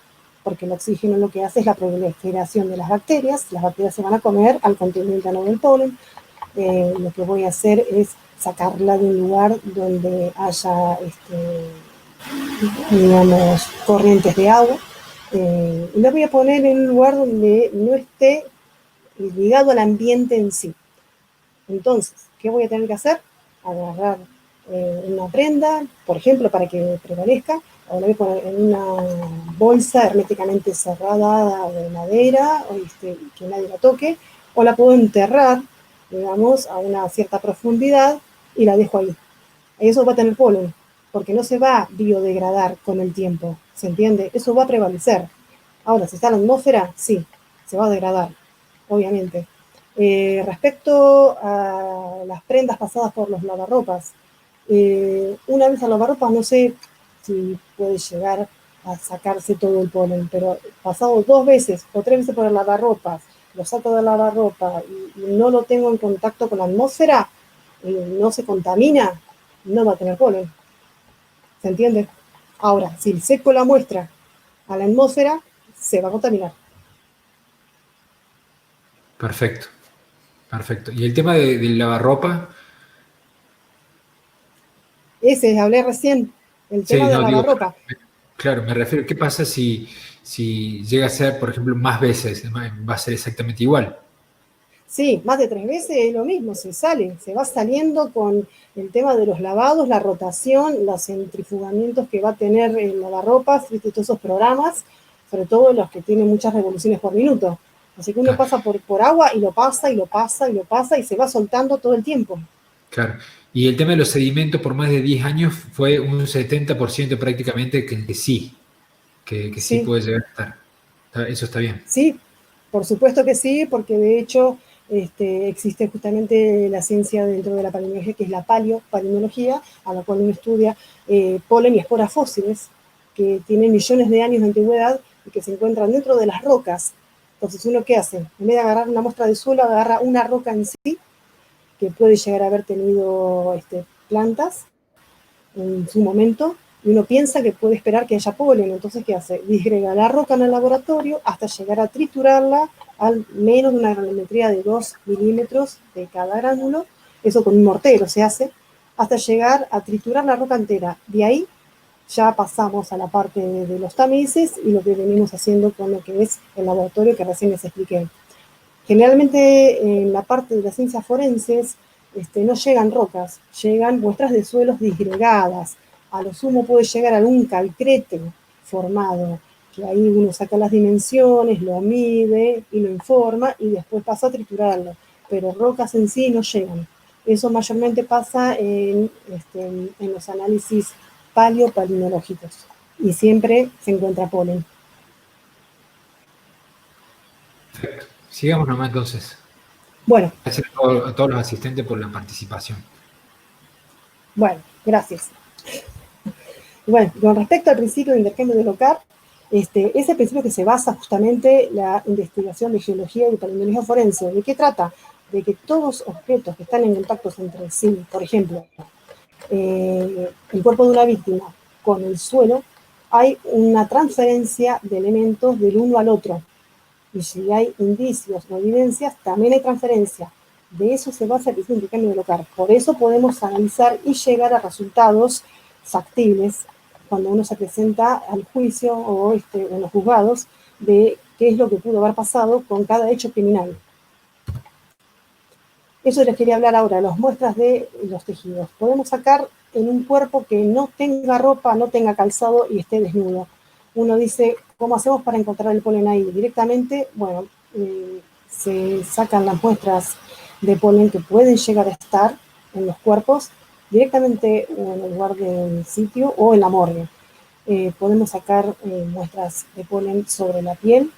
porque el oxígeno lo que hace es la proliferación de las bacterias se van a comer al contenido interno del polen, lo que voy a hacer es sacarla de un lugar donde haya, digamos, corrientes de agua, y la voy a poner en un lugar donde no esté ligado al ambiente en sí. Entonces, ¿qué voy a tener que hacer? Agarrar una prenda, por ejemplo, para que prevalezca, o la voy a poner en una bolsa herméticamente cerrada de madera, o que nadie la toque, o la puedo enterrar, digamos, a una cierta profundidad y la dejo ahí. Eso va a tener polen, porque no se va a biodegradar con el tiempo, ¿se entiende? Eso va a prevalecer. Ahora, si está en la atmósfera, sí, se va a degradar, obviamente. Respecto a las prendas pasadas por los lavarropas, una vez al lavarropas no sé si puede llegar a sacarse todo el polen, pero pasado 2 veces o 3 veces por el lavarropas, lo saco del lavarropa y no lo tengo en contacto con la atmósfera, no se contamina, no va a tener polen. ¿Se entiende? Ahora, si seco la muestra a la atmósfera, se va a contaminar. perfecto, perfecto. Y el tema del lavarropa, Ese, hablé recién, el sí, tema de no, digo, lavarropa. claro, me refiero, ¿qué pasa si llega a ser, por ejemplo, más veces? Va a ser exactamente igual. Sí, más de 3 veces es lo mismo, se va saliendo con el tema de los lavados, la rotación, los centrifugamientos que va a tener el lavarropas, ¿viste? Todos esos programas, sobre todo los que tienen muchas revoluciones por minuto. Así que uno Claro, pasa por agua y lo pasa y lo pasa y lo pasa y se va soltando todo el tiempo. claro. Y el tema de los sedimentos por más de 10 años fue un 70% prácticamente que sí, que sí Sí, puede llegar a estar. Eso está bien. sí, por supuesto que sí, porque de hecho existe justamente la ciencia dentro de la palinología, que es la palinología, a la cual uno estudia polen y esporas fósiles, que tienen millones de años de antigüedad y que se encuentran dentro de las rocas. Entonces, ¿uno qué hace? En vez de agarrar una muestra de suelo, agarra una roca en sí, que puede llegar a haber tenido plantas, en su momento, y uno piensa que puede esperar que haya polen, entonces ¿qué hace? Disgrega la roca en el laboratorio hasta llegar a triturarla al menos de una granometría de 2 milímetros de cada gránulo, eso con un mortero se hace, hasta llegar a triturar la roca entera. De ahí ya pasamos a la parte de los tamices y lo que venimos haciendo con lo que es el laboratorio que recién les expliqué. Generalmente en la parte de las ciencias forenses no llegan rocas, llegan muestras de suelos disgregadas. A lo sumo puede llegar algún calcrete formado, que ahí uno saca las dimensiones, lo mide y lo informa y después pasa a triturarlo, pero rocas en sí no llegan. Eso mayormente pasa en los análisis paleopalinológicos y siempre se encuentra polen. Perfecto. Sigamos nomás entonces. Bueno. Gracias a todos los asistentes por la participación. Bueno, gracias. Bueno, con respecto al principio de intercambio de local, es el principio que se basa justamente la investigación de geología y paleontología forense. ¿De qué trata? De que todos objetos que están en contacto entre sí, por ejemplo, el cuerpo de una víctima con el suelo, hay una transferencia de elementos del uno al otro. Y si hay indicios o evidencias, también hay transferencia. De eso se basa el principio de intercambio de local. Por eso podemos analizar y llegar a resultados factibles cuando uno se presenta al juicio o en los juzgados de qué es lo que pudo haber pasado con cada hecho criminal. Eso les quería hablar ahora, las muestras de los tejidos. Podemos sacar en un cuerpo que no tenga ropa, no tenga calzado y esté desnudo. Uno dice, ¿cómo hacemos para encontrar el polen ahí? Directamente, bueno, se sacan las muestras de polen que pueden llegar a estar en los cuerpos directamente en el lugar del sitio o en la morgue. Podemos sacar muestras de polen sobre la piel.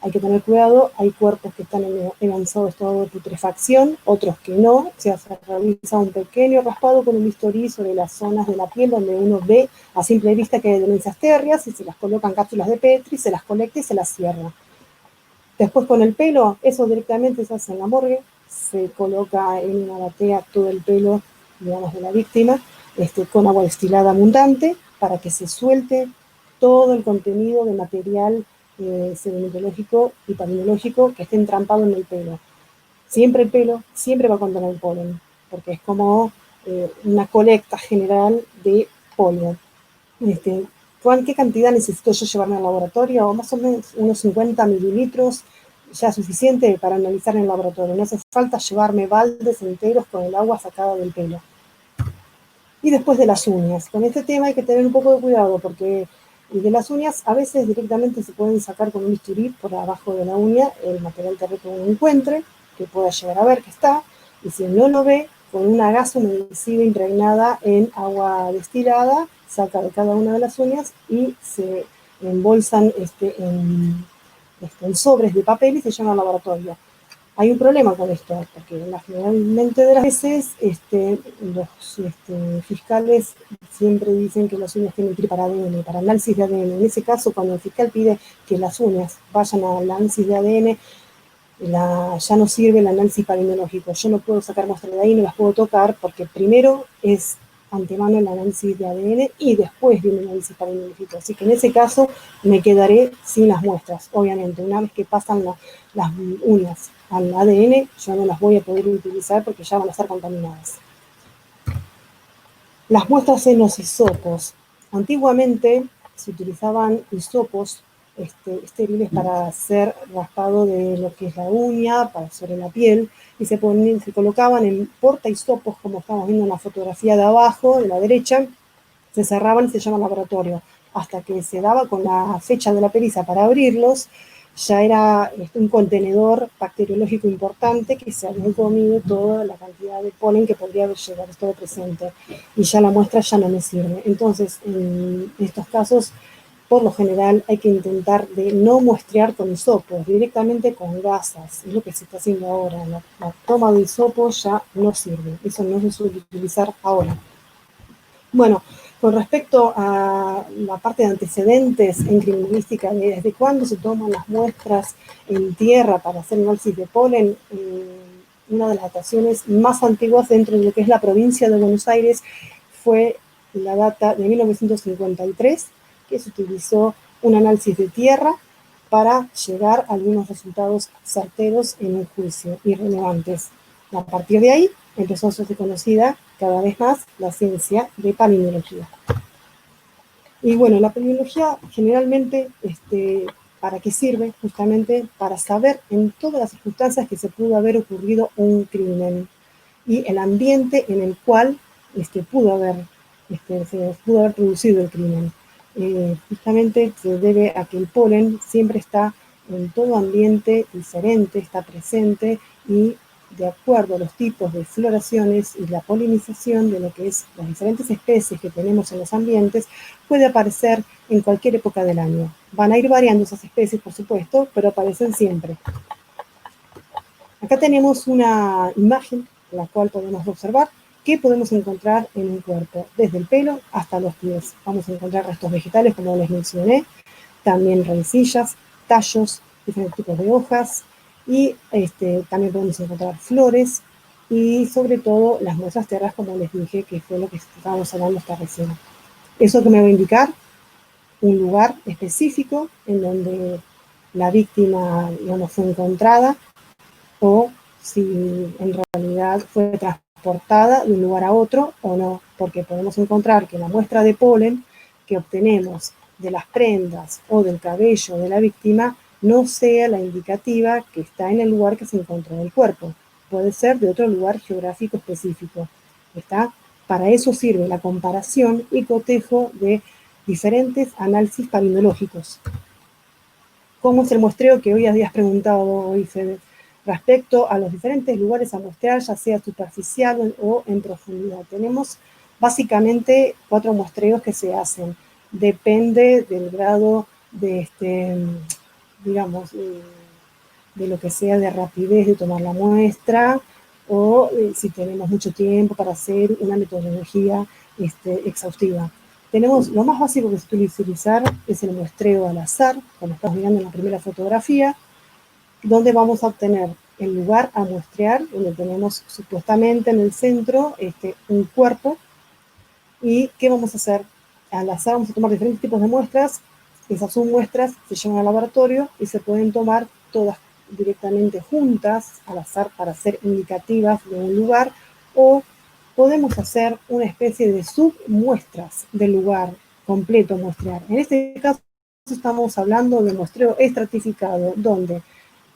Hay que tener cuidado, hay cuerpos que están en avanzado estado de putrefacción, otros que no, o sea, se realiza un pequeño raspado con un bisturí sobre las zonas de la piel donde uno ve a simple vista que hay demencias térreas y se las colocan cápsulas de Petri, se las colecta y se las cierra. Después con el pelo, eso directamente se hace en la morgue, se coloca en una batea todo el pelo, digamos, de la víctima, con agua destilada abundante para que se suelte todo el contenido de material sedimentológico y palinológico que esté entrampado en el pelo. Siempre el pelo, siempre va a contener el polen, porque es como una colecta general de polen. ¿Qué cantidad necesito yo llevarme al laboratorio? Más o menos unos 50 mililitros, ya suficiente para analizar en el laboratorio. No hace falta llevarme baldes enteros con el agua sacada del pelo. Y después de las uñas. Con este tema hay que tener un poco de cuidado porque de las uñas a veces directamente se pueden sacar con un bisturí por abajo de la uña el material terrestre que uno encuentre, que pueda llegar a ver que está, y si no lo ve, con una gasa humedecida impregnada en agua destilada, saca de cada una de las uñas y se embolsan en sobres de papel y se llevan al laboratorio. Hay un problema con esto, porque generalmente de las veces los fiscales siempre dicen que las uñas tienen que ir para ADN, para análisis de ADN. En ese caso, cuando el fiscal pide que las uñas vayan al análisis de ADN, ya no sirve el análisis palinológico. Yo no puedo sacar muestras de ahí, no las puedo tocar, porque primero es antemano el análisis de ADN y después viene el análisis palinológico. Así que en ese caso me quedaré sin las muestras, obviamente. Una vez que pasan las uñas al ADN, yo no las voy a poder utilizar porque ya van a estar contaminadas. Las muestras en los hisopos. Antiguamente se utilizaban hisopos estériles para hacer raspado de lo que es la uña, sobre la piel, y se colocaban en portahisopos, como estamos viendo en la fotografía de abajo, de la derecha, se cerraban y se llaman laboratorio. Hasta que se daba con la fecha de la pericia para abrirlos, ya era un contenedor bacteriológico importante que se había comido toda la cantidad de polen que podría haber llegado a estar presente y ya la muestra ya no me sirve. Entonces, en estos casos, por lo general, hay que intentar de no muestrear con hisopos, directamente con gasas. Es lo que se está haciendo ahora. La toma de hisopos ya no sirve. Eso no se suele utilizar ahora. Bueno, con respecto a la parte de antecedentes en criminalística, desde cuándo se toman las muestras en tierra para hacer análisis de polen, una de las dataciones más antiguas dentro de lo que es la provincia de Buenos Aires fue la data de 1953, que se utilizó un análisis de tierra para llegar a algunos resultados certeros en un juicio y relevantes. A partir de ahí empezó a ser conocida cada vez más la ciencia de palinología. Y bueno, la palinología generalmente, ¿para qué sirve? Justamente para saber en todas las circunstancias que se pudo haber ocurrido un crimen y el ambiente en el cual se pudo haber producido el crimen. Justamente se debe a que el polen siempre está en todo ambiente diferente, está presente y de acuerdo a los tipos de floraciones y la polinización de lo que es las diferentes especies que tenemos en los ambientes, puede aparecer en cualquier época del año. Van a ir variando esas especies, por supuesto, pero aparecen siempre. Acá tenemos una imagen en la cual podemos observar qué podemos encontrar en un cuerpo, desde el pelo hasta los pies. Vamos a encontrar restos vegetales, como les mencioné, también raicillas, tallos, diferentes tipos de hojas, y también podemos encontrar flores, y sobre todo las muestras terras, como les dije, que fue lo que estábamos hablando hasta recién. Eso que me va a indicar un lugar específico en donde la víctima, digamos, fue encontrada, o si en realidad fue transportada de un lugar a otro o no, porque podemos encontrar que la muestra de polen que obtenemos de las prendas o del cabello de la víctima no sea la indicativa que está en el lugar que se encontró en el cuerpo. Puede ser de otro lugar geográfico específico. ¿Está? Para eso sirve la comparación y cotejo de diferentes análisis palinológicos. ¿Cómo es el muestreo que hoy habías preguntado hoy, Fede? Respecto a los diferentes lugares a muestrear, ya sea superficial o en profundidad. Tenemos básicamente 4 muestreos que se hacen. Depende del grado de, digamos, de lo que sea de rapidez de tomar la muestra, o si tenemos mucho tiempo para hacer una metodología exhaustiva. Tenemos lo más básico que se suele utilizar es el muestreo al azar, como estamos mirando en la primera fotografía, donde vamos a obtener el lugar a muestrear, donde tenemos supuestamente en el centro un cuerpo. ¿Y qué vamos a hacer? Al azar vamos a tomar diferentes tipos de muestras. Esas submuestras se llevan al laboratorio y se pueden tomar todas directamente juntas al azar para ser indicativas de un lugar, o podemos hacer una especie de submuestras del lugar completo muestrear. En este caso estamos hablando de muestreo estratificado, donde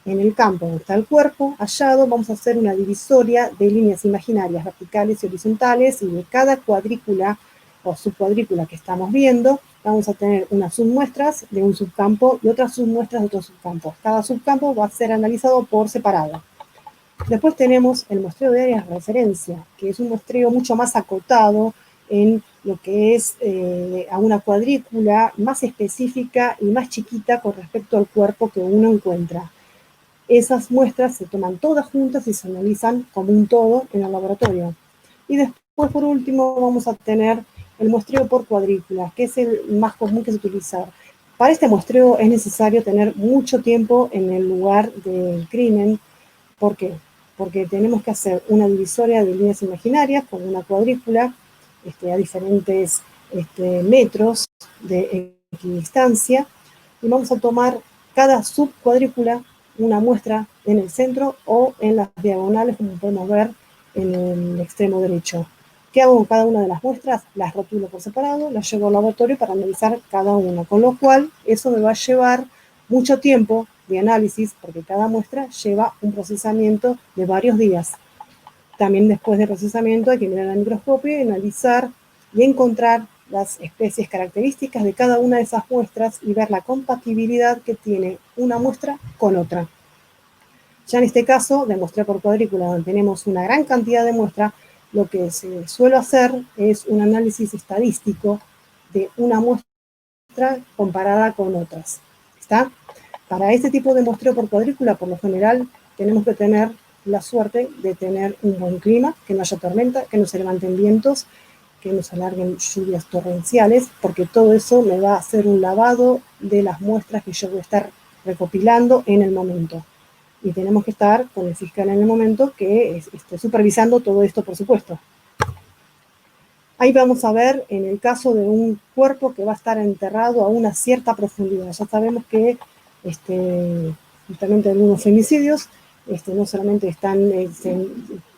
en el campo donde está el cuerpo hallado vamos a hacer una divisoria de líneas imaginarias verticales y horizontales, y de cada cuadrícula o subcuadrícula que estamos viendo vamos a tener unas submuestras de un subcampo y otras submuestras de otros subcampos. Cada subcampo va a ser analizado por separado. Después tenemos el muestreo de áreas de referencia, que es un muestreo mucho más acotado en lo que es a una cuadrícula más específica y más chiquita con respecto al cuerpo que uno encuentra. Esas muestras se toman todas juntas y se analizan como un todo en el laboratorio. Y después, por último, vamos a tener el muestreo por cuadrícula, que es el más común que se utiliza. Para este muestreo es necesario tener mucho tiempo en el lugar del crimen. ¿Por qué? Porque tenemos que hacer una divisoria de líneas imaginarias con una cuadrícula a diferentes metros de equidistancia, y vamos a tomar cada subcuadrícula una muestra en el centro o en las diagonales, como podemos ver en el extremo derecho. ¿Qué hago con cada una de las muestras? Las rotulo por separado, las llevo al laboratorio para analizar cada una, con lo cual eso me va a llevar mucho tiempo de análisis, porque cada muestra lleva un procesamiento de varios días. También después del procesamiento hay que mirar al microscopio y analizar y encontrar las especies características de cada una de esas muestras y ver la compatibilidad que tiene una muestra con otra. Ya en este caso, de muestreo por cuadrícula, donde tenemos una gran cantidad de muestras, lo que se suele hacer es un análisis estadístico de una muestra comparada con otras. ¿Está? Para este tipo de muestreo por cuadrícula, por lo general, tenemos que tener la suerte de tener un buen clima, que no haya tormenta, que no se levanten vientos, que nos alarguen lluvias torrenciales, porque todo eso me va a hacer un lavado de las muestras que yo voy a estar recopilando en el momento. Y tenemos que estar con el fiscal en el momento que esté supervisando todo esto, por supuesto. Ahí vamos a ver en el caso de un cuerpo que va a estar enterrado a una cierta profundidad. Ya sabemos que justamente algunos femicidios no solamente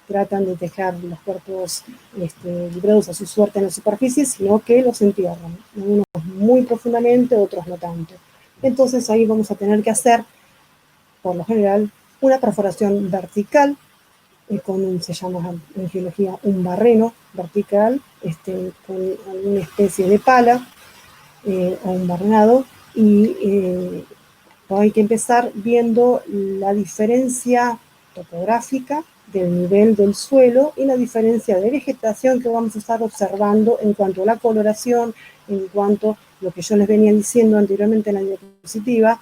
tratan de dejar los cuerpos librados a su suerte en la superficie, sino que los entierran, unos muy profundamente, otros no tanto. Entonces ahí vamos a tener que hacer, por lo general, una perforación vertical, se llama en geología un barreno vertical, con alguna especie de pala, o un barrenado, y hay que empezar viendo la diferencia topográfica del nivel del suelo y la diferencia de vegetación que vamos a estar observando en cuanto a la coloración, en cuanto a lo que yo les venía diciendo anteriormente en la diapositiva,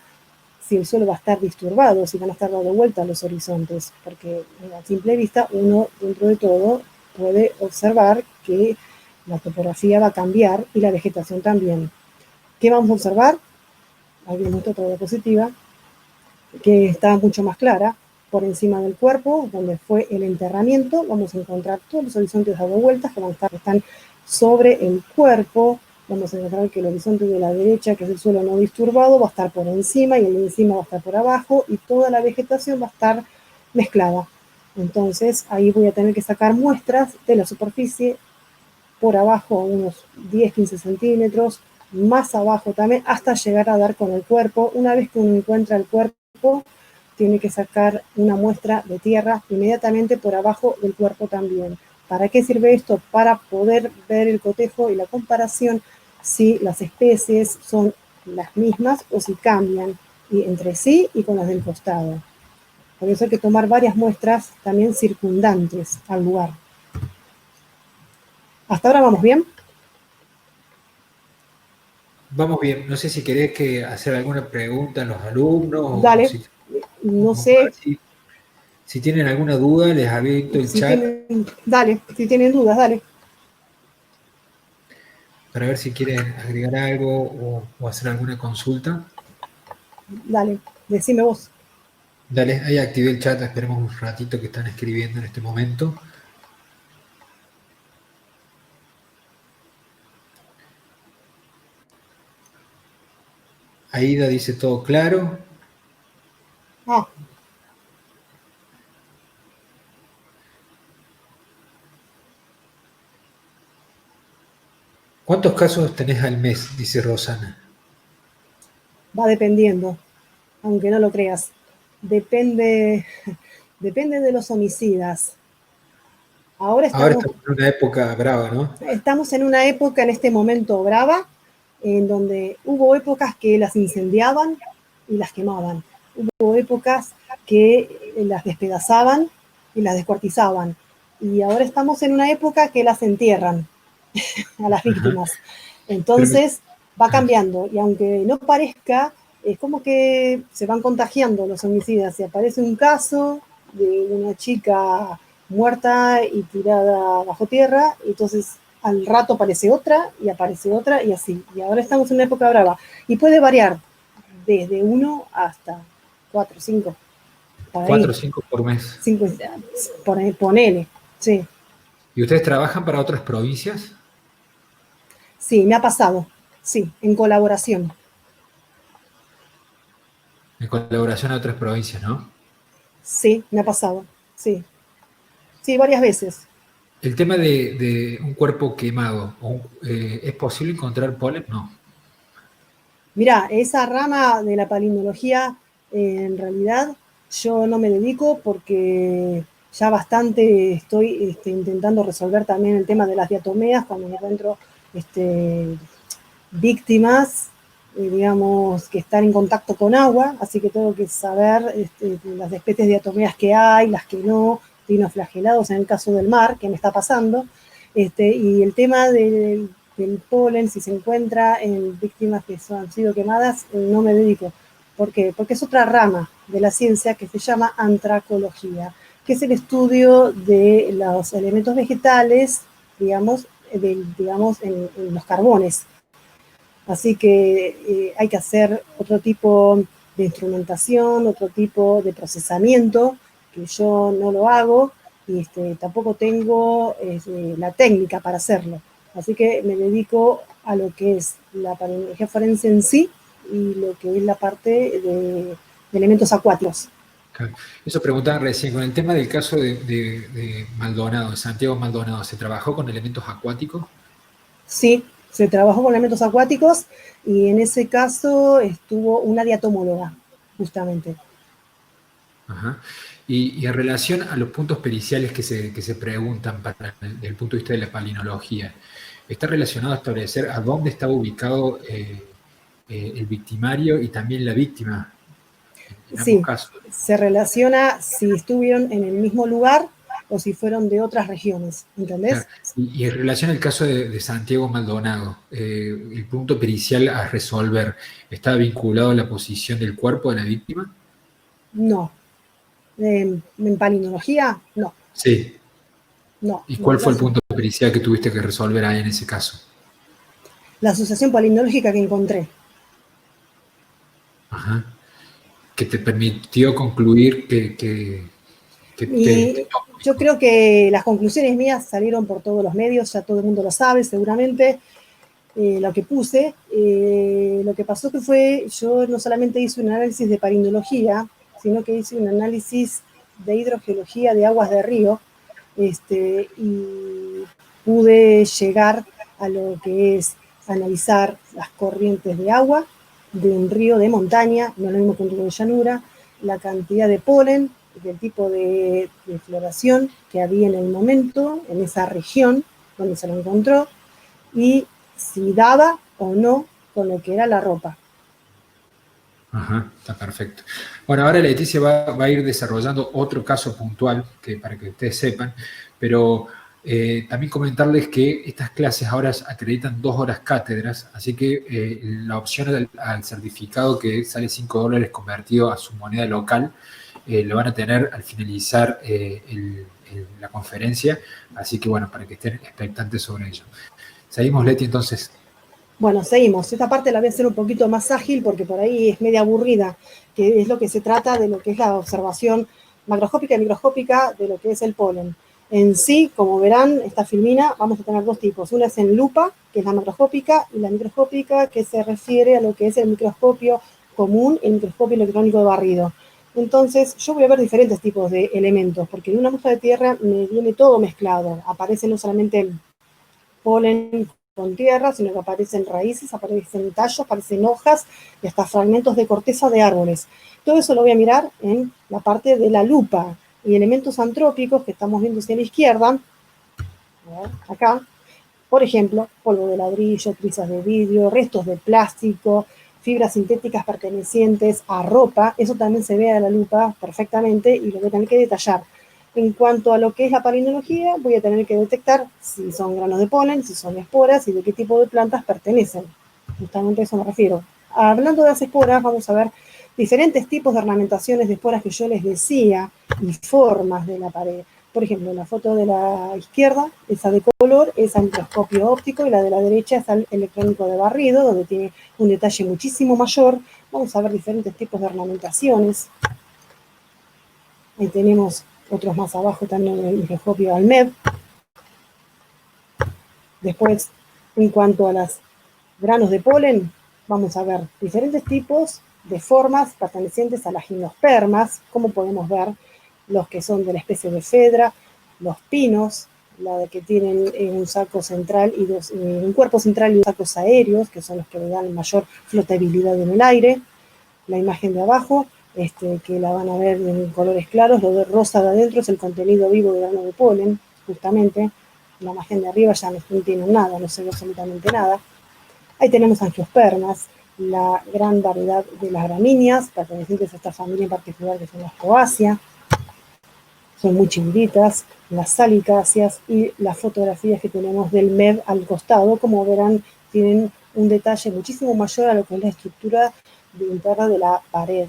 si el suelo va a estar disturbado, si van a estar dando vuelta a los horizontes, porque a simple vista uno, dentro de todo, puede observar que la topografía va a cambiar y la vegetación también. ¿Qué vamos a observar? Ahí vemos otra diapositiva, que está mucho más clara. Por encima del cuerpo, donde fue el enterramiento, vamos a encontrar todos los horizontes dando vueltas que van a estar, están sobre el cuerpo. Vamos a encontrar que el horizonte de la derecha, que es el suelo no disturbado, va a estar por encima y el de encima va a estar por abajo y toda la vegetación va a estar mezclada. Entonces ahí voy a tener que sacar muestras de la superficie por abajo unos 10-15 centímetros, más abajo también, hasta llegar a dar con el cuerpo. Una vez que uno encuentra el cuerpo, tiene que sacar una muestra de tierra inmediatamente por abajo del cuerpo también. ¿Para qué sirve esto? Para poder ver el cotejo y la comparación si las especies son las mismas o si cambian y entre sí y con las del costado. Por eso hay que tomar varias muestras también circundantes al lugar. ¿Hasta ahora vamos bien? Vamos bien, no sé si querés que hacer alguna pregunta a los alumnos o Dale, si, no a ver sé si tienen alguna duda, les habilito el si chat tienen, dale, si tienen dudas, dale. para ver si quieren agregar algo o hacer alguna consulta. Dale, decime vos. Dale, ahí activé el chat, esperemos un ratito que están escribiendo en este momento. Aida dice todo claro. Ah, ¿Cuántos casos tenés al mes? Dice Rosana. va dependiendo, aunque no lo creas. Depende, depende de los homicidas. Ahora Ahora estamos, estamos en una época brava, ¿no? estamos en una época, en este momento, brava, en donde hubo épocas que las incendiaban y las quemaban. Hubo épocas que las despedazaban y las descuartizaban. Y ahora estamos en una época que las entierran a las Ajá. víctimas. Pero Entonces va cambiando y aunque no parezca, es como que se van contagiando los homicidas. Si aparece un caso de una chica muerta y tirada bajo tierra, entonces al rato aparece otra y así. Y ahora estamos en una época brava y puede variar desde 1 hasta 4, 5, por ahí. 4 o 5 por mes. 5, ponele, sí. ¿Y ustedes trabajan para otras provincias? Sí, me ha pasado, sí, en colaboración. En colaboración a otras provincias, ¿no? Sí, me ha pasado, sí. Sí, varias veces. El tema de un cuerpo quemado, ¿es posible encontrar polen? No. Mirá, esa rama de la palynología, en realidad yo no me dedico porque ya bastante estoy intentando resolver también el tema de las diatomeas cuando me encuentro víctimas, digamos, que están en contacto con agua, así que tengo que saber las especies de diatomeas que hay, las que no, dinoflagelados en el caso del mar, que me está pasando, y el tema del polen, si se encuentra en víctimas que han sido quemadas, no me dedico. ¿Por qué? Porque es otra rama de la ciencia que se llama antracología, que es el estudio de los elementos vegetales, digamos, en los carbones. Así que hay que hacer otro tipo de instrumentación, otro tipo de procesamiento, que yo no lo hago y tampoco tengo la técnica para hacerlo. Así que me dedico a lo que es la palynología forense en sí y lo que es la parte de elementos acuáticos. Claro. Eso preguntaba recién, con el tema del caso de Maldonado, de Santiago Maldonado, ¿se trabajó con elementos acuáticos? Sí, se trabajó con elementos acuáticos y en ese caso estuvo una diatomóloga, justamente. Ajá. Y en relación a los puntos periciales que se preguntan para el punto de vista de la palinología, está relacionado a establecer a dónde estaba ubicado el victimario y también la víctima, en ambos Sí, casos. se relaciona si estuvieron en el mismo lugar o si fueron de otras regiones, Claro. ¿entendés? Y en relación al caso de Santiago Maldonado, el punto pericial a resolver, ¿está vinculado a la posición del cuerpo de la víctima? No. En palinología, no, Sí. no, ¿Y no. cuál fue el punto pericial que tuviste que resolver ahí en ese caso? La asociación palinológica que encontré. Ajá. Que te permitió concluir que Y yo creo que las conclusiones mías salieron por todos los medios, ya todo el mundo lo sabe seguramente, lo que puse. Lo que pasó que fue, yo no solamente hice un análisis de palinología, sino que hice un análisis de hidrogeología de aguas de río, y pude llegar a lo que es analizar las corrientes de agua de un río de montaña, no es lo mismo que un río de llanura, la cantidad de polen, del tipo de floración que había en el momento, en esa región donde se lo encontró, y si daba o no con lo que era la ropa. Ajá, está perfecto. Bueno, ahora Leticia va a ir desarrollando otro caso puntual, para que ustedes sepan, pero también comentarles que estas clases ahora acreditan 2 horas cátedras, así que la opción al certificado que sale $5 convertido a su moneda local, lo van a tener al finalizar la conferencia, así que bueno, para que estén expectantes sobre ello. Seguimos, Leti, entonces. Bueno, seguimos. Esta parte la voy a hacer un poquito más ágil porque por ahí es media aburrida, que es lo que se trata de lo que es la observación macroscópica y microscópica de lo que es el polen. En sí, como verán, esta filmina vamos a tener 2 tipos. Una es en lupa, que es la macroscópica, y la microscópica, que se refiere a lo que es el microscopio común, el microscopio electrónico de barrido. Entonces, yo voy a ver diferentes tipos de elementos, porque en una muestra de tierra me viene todo mezclado. Aparece no solamente polen con tierra, sino que aparecen raíces, aparecen tallos, aparecen hojas y hasta fragmentos de corteza de árboles. Todo eso lo voy a mirar en la parte de la lupa. Y elementos antrópicos que estamos viendo hacia la izquierda, acá, por ejemplo, polvo de ladrillo, trizas de vidrio, restos de plástico, fibras sintéticas pertenecientes a ropa, eso también se ve a la lupa perfectamente y lo voy a tener que detallar. En cuanto a lo que es la palinología, voy a tener que detectar si son granos de polen, si son esporas y de qué tipo de plantas pertenecen. Justamente a eso me refiero. Hablando de las esporas, vamos a ver diferentes tipos de ornamentaciones de esporas que yo les decía y formas de la pared. Por ejemplo, la foto de la izquierda, esa de color, es al microscopio óptico, y la de la derecha es al electrónico de barrido, donde tiene un detalle muchísimo mayor. Vamos a ver diferentes tipos de ornamentaciones. Ahí tenemos otros más abajo también el microscopio Almed. Después, en cuanto a los granos de polen, vamos a ver diferentes tipos de formas pertenecientes a las gimnospermas, como podemos ver los que son de la especie de Fedra, los pinos, la de que tienen un saco central y un cuerpo central y dos sacos aéreos, que son los que le dan mayor flotabilidad en el aire. La imagen de abajo, que la van a ver en colores claros, lo de rosa de adentro es el contenido vivo de grano de polen, justamente. La imagen de arriba ya no tiene nada, no se ve absolutamente nada. Ahí tenemos angiospermas, la gran variedad de las gramíneas, pertenecientes a esta familia en particular que son las poáceas, son muy chiquititas, las salicáceas, y las fotografías que tenemos del MED al costado, como verán, tienen un detalle muchísimo mayor a lo que es la estructura interna de la pared.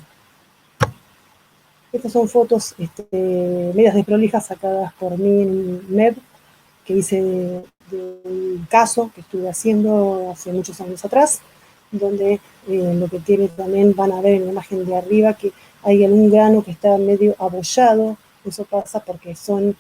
Estas son fotos medias desprolijas sacadas por mí en MED, que hice de un caso que estuve haciendo hace muchos años atrás, donde lo que tiene también, van a ver en la imagen de arriba, que hay algún grano que está medio abollado. Eso pasa porque son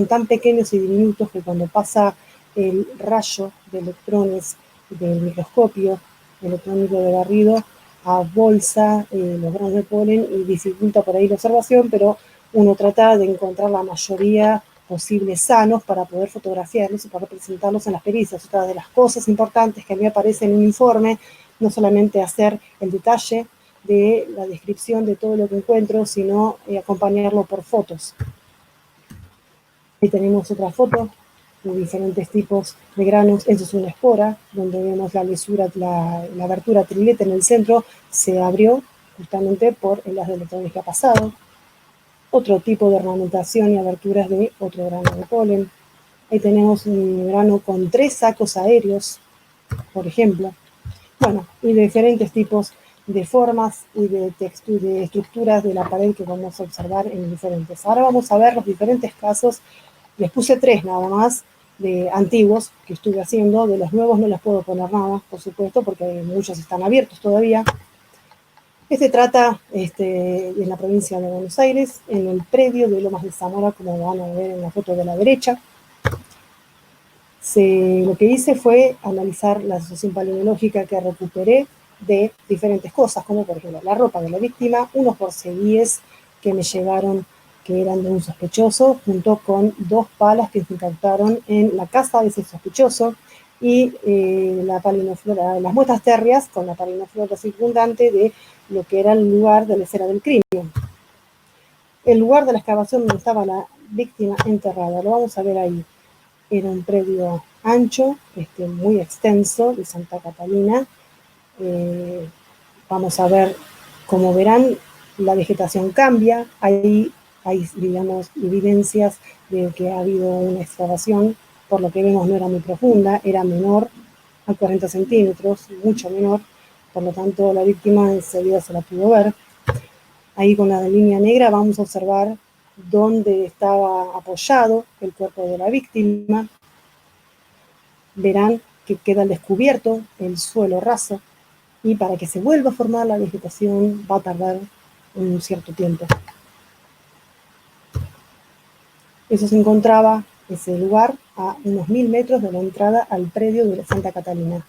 tan pequeños y diminutos que cuando pasa el rayo de electrones del microscopio electrónico de barrido, abolsa los granos de polen y dificulta por ahí la observación, pero uno trata de encontrar la mayoría posibles sanos para poder fotografiarlos y para presentarlos en las pericias. Otra de las cosas importantes que a mí aparece en un informe, no solamente hacer el detalle de la descripción de todo lo que encuentro, sino acompañarlo por fotos. Ahí tenemos otra foto de diferentes tipos de granos. Eso es una espora, donde vemos la lisura, la abertura trilete en el centro, se abrió justamente por el haz de electrones que ha pasado. Otro tipo de ornamentación y aberturas de otro grano de polen. Ahí tenemos un grano con 3 sacos aéreos, por ejemplo. Bueno, y de diferentes tipos de formas y de estructuras de la pared que vamos a observar en diferentes. Ahora vamos a ver los diferentes casos. Les puse 3 nada más de antiguos que estuve haciendo. De los nuevos no les puedo poner nada, por supuesto, porque muchos están abiertos todavía. Este trata en la provincia de Buenos Aires, en el predio de Lomas de Zamora, como van a ver en la foto de la derecha. Lo que hice fue analizar la asociación paleontológica que recuperé de diferentes cosas, como por ejemplo la ropa de la víctima, unos borceguíes que me llegaron que eran de un sospechoso, junto con 2 palas que se incautaron en la casa de ese sospechoso, y las muestras térreas con la palinoflora circundante de lo que era el lugar de la escena del crimen. El lugar de la excavación donde estaba la víctima enterrada, lo vamos a ver ahí. Era un predio ancho, muy extenso, de Santa Catalina. Vamos a ver, como verán, la vegetación cambia. Hay, digamos, evidencias de que ha habido una excavación. Por lo que vemos no era muy profunda, era menor a 40 centímetros, mucho menor. Por lo tanto, la víctima enseguida se la pudo ver. Ahí con la línea negra vamos a observar dónde estaba apoyado el cuerpo de la víctima. Verán que queda al descubierto el suelo raso, y para que se vuelva a formar la vegetación va a tardar un cierto tiempo. Eso se encontraba, ese lugar, a unos 1000 metros de la entrada al predio de la Santa Catalina.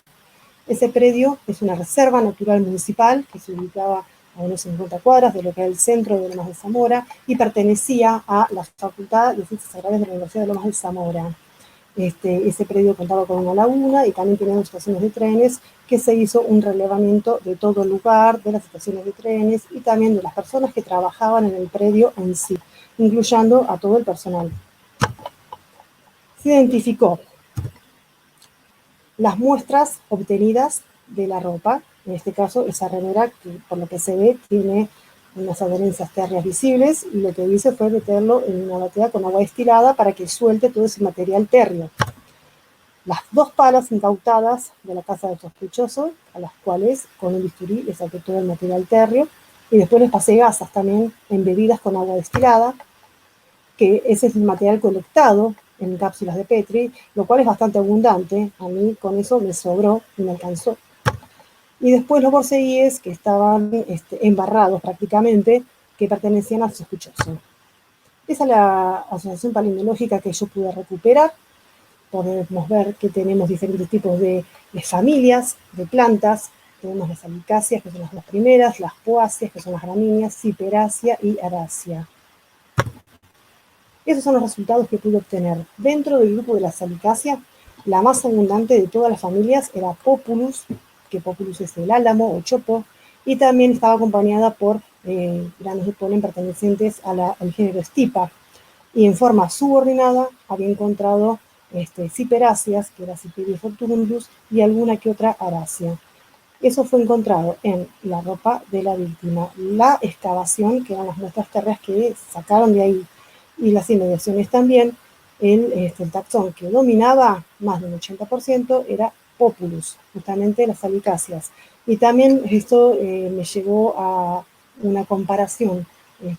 Ese predio es una reserva natural municipal que se ubicaba a unos 50 cuadras de lo que era el centro de Lomas de Zamora y pertenecía a la Facultad de Ciencias Agrarias de la Universidad de Lomas de Zamora. Ese predio contaba con una laguna y también tenía estaciones de trenes, que se hizo un relevamiento de todo el lugar, de las estaciones de trenes y también de las personas que trabajaban en el predio en sí, incluyendo a todo el personal. Se identificó las muestras obtenidas de la ropa, en este caso esa remera que por lo que se ve tiene unas adherencias térreas visibles, y lo que hice fue meterlo en una batea con agua destilada para que suelte todo ese material térreo. Las 2 palas incautadas de la casa del sospechoso, a las cuales con un bisturí les saqué todo el material térreo, y después les pasé gasas también embebidas con agua destilada, que ese es el material colectado en cápsulas de Petri, lo cual es bastante abundante. A mí con eso me sobró y me alcanzó. Y después los borceguíes que estaban embarrados prácticamente, que pertenecían al sospechoso. Esa es la asociación paleontológica que yo pude recuperar. Podemos ver que tenemos diferentes tipos de familias, de plantas. Tenemos las salicáceas, que son las 2 primeras, las poáceas, que son las gramíneas, ciperácea y arácea. Esos son los resultados que pude obtener. Dentro del grupo de la salicácea, la más abundante de todas las familias era Populus, que Populus es el álamo o chopo, y también estaba acompañada por granos de polen pertenecientes al género Stipa. Y en forma subordinada había encontrado ciperáceas, que era Ciperia fortunus, y alguna que otra arácea. Eso fue encontrado en la ropa de la víctima. La excavación, que eran las muestras térreas que sacaron de ahí, y las inmediaciones también, el taxón que dominaba más del 80% era Populus, justamente las salicáceas. Y también esto me llevó a una comparación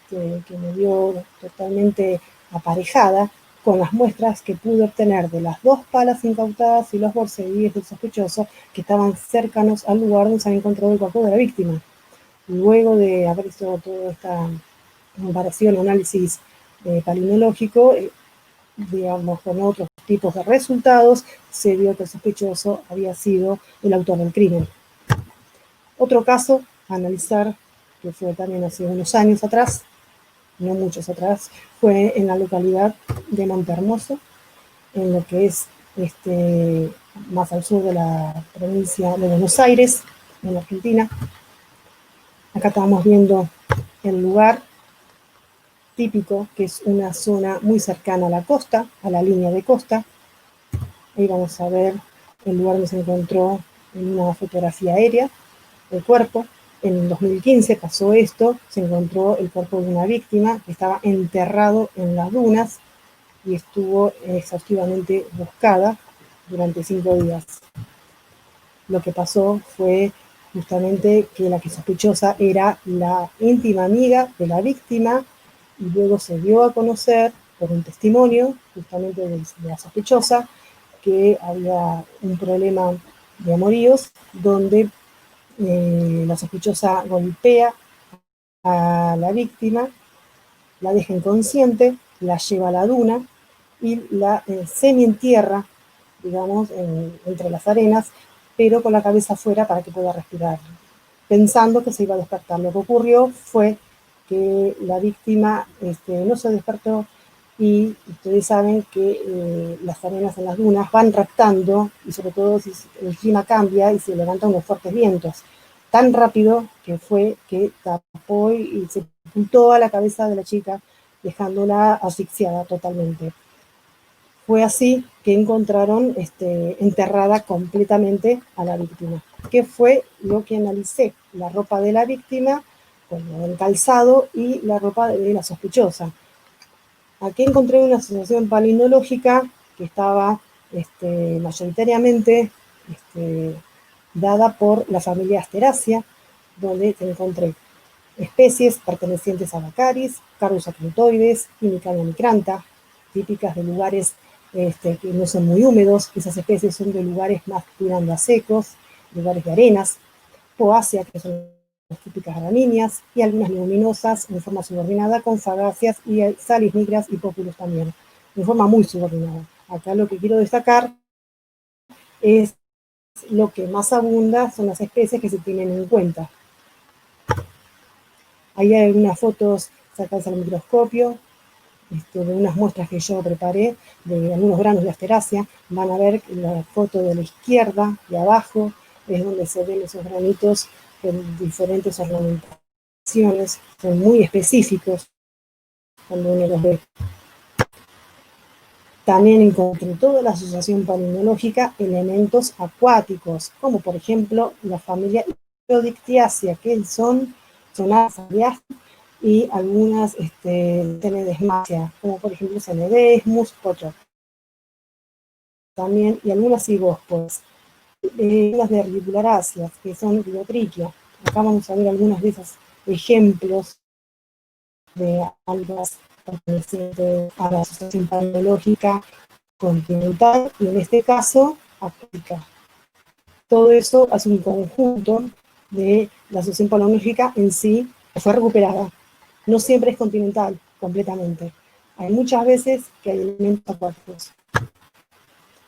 que me dio totalmente aparejada con las muestras que pude obtener de las 2 palas incautadas y los borceguíes del sospechoso que estaban cercanos al lugar donde se había encontrado el cuerpo de la víctima. Luego de haber hecho toda esta comparación, análisis paleontológico, digamos, con otros tipos de resultados, se vio que el sospechoso había sido el autor del crimen. Otro caso a analizar, que fue también hace unos años atrás, no muchos atrás, fue en la localidad de Montehermoso, en lo que es más al sur de la provincia de Buenos Aires, en Argentina. Acá estamos viendo el lugar típico, que es una zona muy cercana a la costa, a la línea de costa. Ahí vamos a ver el lugar donde se encontró en una fotografía aérea el cuerpo. En el 2015 pasó esto, se encontró el cuerpo de una víctima que estaba enterrado en las dunas y estuvo exhaustivamente buscada durante 5 días. Lo que pasó fue justamente que la que sospechosa era la íntima amiga de la víctima y luego se dio a conocer por un testimonio justamente de la sospechosa que había un problema de amoríos donde la sospechosa golpea a la víctima, la deja inconsciente, la lleva a la duna y la semi-entierra, digamos, entre las arenas, pero con la cabeza afuera para que pueda respirar, pensando que se iba a despertar. Lo que ocurrió fue que la víctima no se despertó y ustedes saben que las arenas en las dunas van raptando y sobre todo si el clima cambia y se levantan unos fuertes vientos. Tan rápido que fue que tapó y sepultó a la cabeza de la chica, dejándola asfixiada totalmente. Fue así que encontraron enterrada completamente a la víctima. ¿Qué fue lo que analicé? La ropa de la víctima, bueno, el calzado y la ropa de la sospechosa. Aquí encontré una asociación palinológica que estaba mayoritariamente dada por la familia Asteraceae, donde encontré especies pertenecientes a Baccharis, Carus acrintoides y Micaria micrantha, típicas de lugares que no son muy húmedos. Esas especies son de lugares más tirando a secos, lugares de arenas. Poaceae, que son las típicas gramíneas, y algunas leguminosas en forma subordinada con fagáceas y salis nigras y pópulos también, en forma muy subordinada. Acá lo que quiero destacar es lo que más abunda son las especies que se tienen en cuenta. Ahí hay algunas fotos sacadas al microscopio, de unas muestras que yo preparé de algunos granos de Asteraceae. Van a ver la foto de la izquierda, de abajo, es donde se ven esos granitos en diferentes ornamentaciones, son muy específicos cuando uno los ve. También encontré en toda la asociación palinológica elementos acuáticos, como por ejemplo la familia Hydrodictiaceae, que son aves y algunas Tenedesmacia, como por ejemplo Cenedesmus, Pocho. También, y algunas Cigospores, las de Ridicularáceas, que son Gliotrichia. Acá vamos a ver algunos de esos ejemplos de algas pertenecientes a la asociación palinológica continental y en este caso acuática. Todo eso hace un conjunto de la asociación palinológica en sí que fue recuperada. No siempre es continental, completamente. Hay muchas veces que hay elementos acuáticos.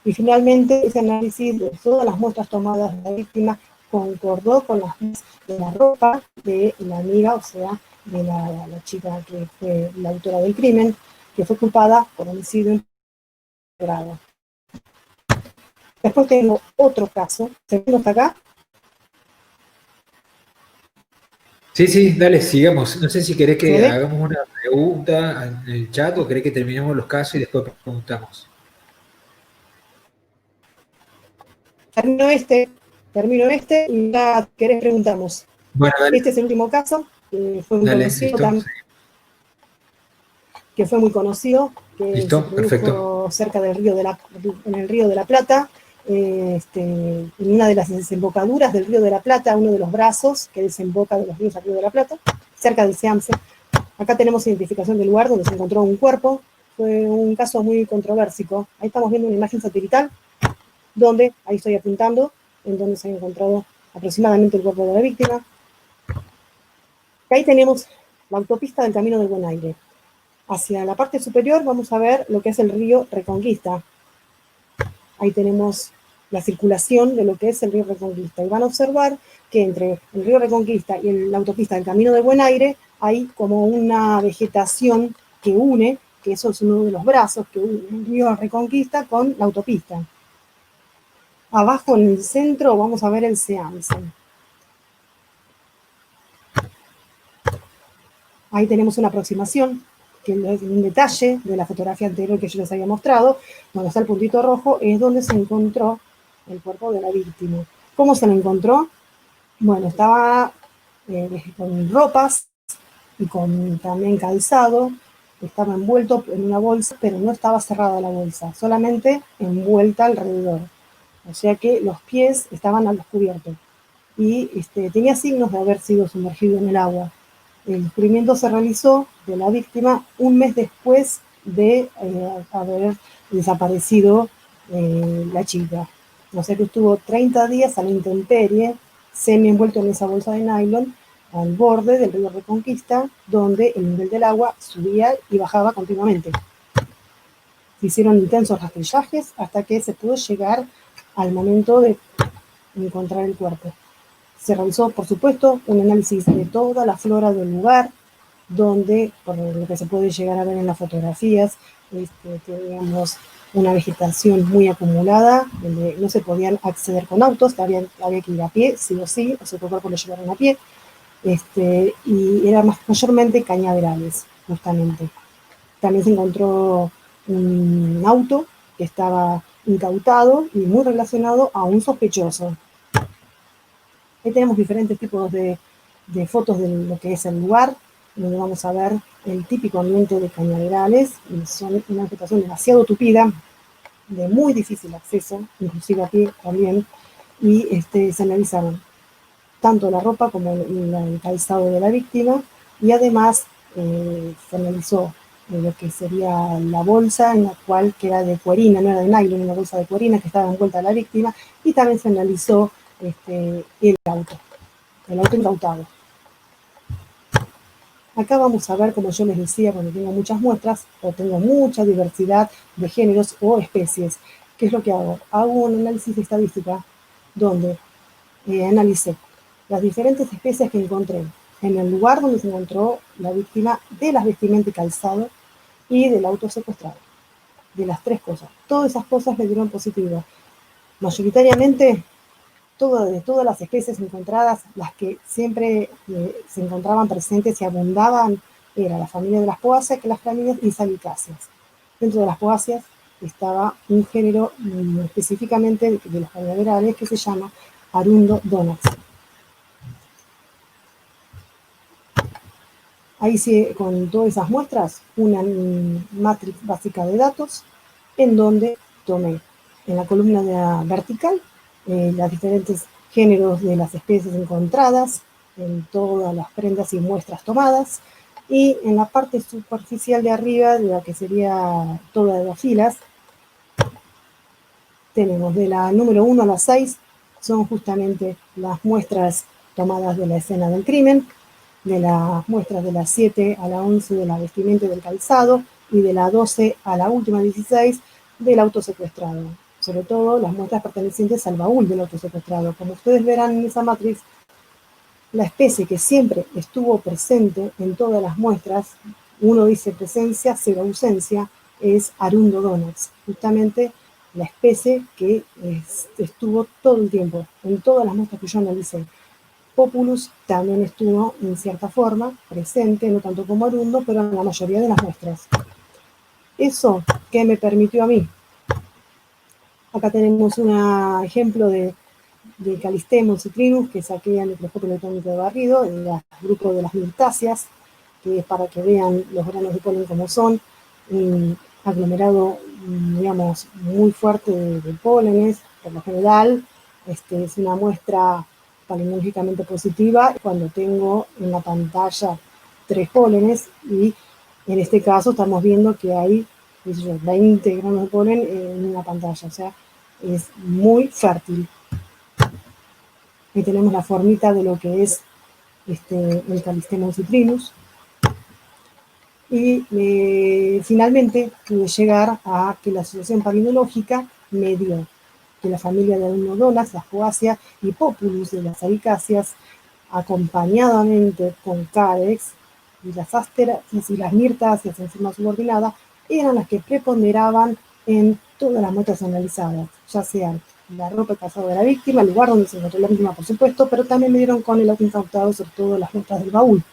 Y finalmente, ese análisis de todas las muestras tomadas de la víctima concordó con las de la ropa de la amiga, o sea, de la chica que fue la autora del crimen, que fue culpada por homicidio en grado. Después tengo otro caso. ¿Seguimos hasta acá? Sí, sí, dale, sigamos. No sé si querés que hagamos una pregunta en el chat o querés que terminemos los casos y después preguntamos. Termino este y ya querés preguntamos. Bueno, dale. Este es el último caso, que fue muy Dale, conocido listo. Que fue muy conocido, que Listo, se produjo perfecto. cerca del en el Río de la Plata, en una de las desembocaduras del Río de la Plata, uno de los brazos que desemboca de los ríos al Río de la Plata, cerca del Seamse. Acá tenemos identificación del lugar donde se encontró un cuerpo. Fue un caso muy controversico. Ahí estamos viendo una imagen satelital donde, ahí estoy apuntando, en donde se ha encontrado aproximadamente el cuerpo de la víctima. Ahí tenemos la autopista del Camino del Buen Aire. Hacia la parte superior vamos a ver lo que es el río Reconquista. Ahí tenemos la circulación de lo que es el río Reconquista. Y van a observar que entre el río Reconquista y la autopista del Camino del Buen Aire hay como una vegetación que une, que eso es uno de los brazos que une el río Reconquista con la autopista. Abajo en el centro vamos a ver el Seamse. Ahí tenemos una aproximación que es un detalle de la fotografía anterior que yo les había mostrado, donde está el puntito rojo, es donde se encontró el cuerpo de la víctima. ¿Cómo se lo encontró? Bueno, estaba con ropas y con también calzado, estaba envuelto en una bolsa, pero no estaba cerrada la bolsa, solamente envuelta alrededor. O sea que los pies estaban al descubierto y tenía signos de haber sido sumergido en el agua. El descubrimiento se realizó de la víctima un mes después de haber desaparecido la chica. O sea que estuvo 30 días a la intemperie, semi envuelto en esa bolsa de nylon, al borde del río Reconquista, donde el nivel del agua subía y bajaba continuamente. Se hicieron intensos rastrillajes hasta que se pudo llegar al momento de encontrar el cuerpo. Se realizó, por supuesto, un análisis de toda la flora del lugar, donde, por lo que se puede llegar a ver en las fotografías, teníamos una vegetación muy acumulada, donde no se podían acceder con autos, había que ir a pie, sí o sí, o sea, el cuerpo lo llevaron a pie, y eran mayormente cañaverales, justamente. También se encontró un auto que estaba incautado y muy relacionado a un sospechoso. Ahí tenemos diferentes tipos de fotos de lo que es el lugar, donde vamos a ver el típico ambiente de cañaverales, y son una vegetación demasiado tupida, de muy difícil acceso, inclusive a pie también, y se analizaron tanto la ropa como el calzado de la víctima, y además se analizó lo que sería la bolsa, en la cual, que era de cuerina, no era de nylon, una bolsa de cuerina que estaba envuelta a la víctima, y también se analizó el auto incautado. Acá vamos a ver, como yo les decía, cuando tengo muchas muestras o tengo mucha diversidad de géneros o especies, ¿qué es lo que hago? Hago un análisis de estadística donde analicé las diferentes especies que encontré en el lugar donde se encontró la víctima, de las vestimentas y calzado y del auto secuestrado. De las tres cosas. Todas esas cosas me dieron positivo. Mayoritariamente, de todas las especies encontradas, las que siempre se encontraban presentes y abundaban era la familia de las poáceas, que las familias y salicáceas. Dentro de las poáceas estaba un género específicamente de los cañaverales que se llama Arundo donax. Ahí sí, con todas esas muestras, una matriz básica de datos en donde tomé en la columna vertical los diferentes géneros de las especies encontradas en todas las prendas y muestras tomadas, y en la parte superficial de arriba, de la que sería todas las filas, tenemos de la número 1 a la 6, son justamente las muestras tomadas de la escena del crimen, de las muestras de la 7 a la 11 de la vestimenta y del calzado, y de la 12 a la última 16 del auto secuestrado. Sobre todo las muestras pertenecientes al baúl del auto secuestrado. Como ustedes verán en esa matriz, la especie que siempre estuvo presente en todas las muestras, uno dice presencia, cero ausencia, es Arundo donax, justamente la especie que estuvo todo el tiempo, en todas las muestras que yo analicé. Populus también estuvo en cierta forma presente, no tanto como Arundo, pero en la mayoría de las muestras. ¿Eso qué me permitió a mí? Acá tenemos un ejemplo de Calistemo citrinus, que saqué al microscopio electrónico de barrido, el grupo de las mirtáceas, que es para que vean los granos de polen como son, un aglomerado, digamos, muy fuerte de pólenes, por lo general, es una muestra palinológicamente positiva cuando tengo en la pantalla 3 pólenes, y en este caso estamos viendo que hay 20 gramos de polen en una pantalla, o sea, es muy fértil. Ahí tenemos la formita de lo que es el Calistemo citrinus. Y finalmente pude llegar a que la asociación palinológica me dio que la familia de Arundo-donax, las poáceas y Populus de las salicáceas, acompañadamente con Carex y las asteráceas y las mirtáceas en forma subordinada, eran las que preponderaban en todas las muestras analizadas, ya sean la ropa y calzado de la víctima, el lugar donde se encontró la víctima, por supuesto, pero también me dieron con el auto incautado, sobre todo las muestras del baúl.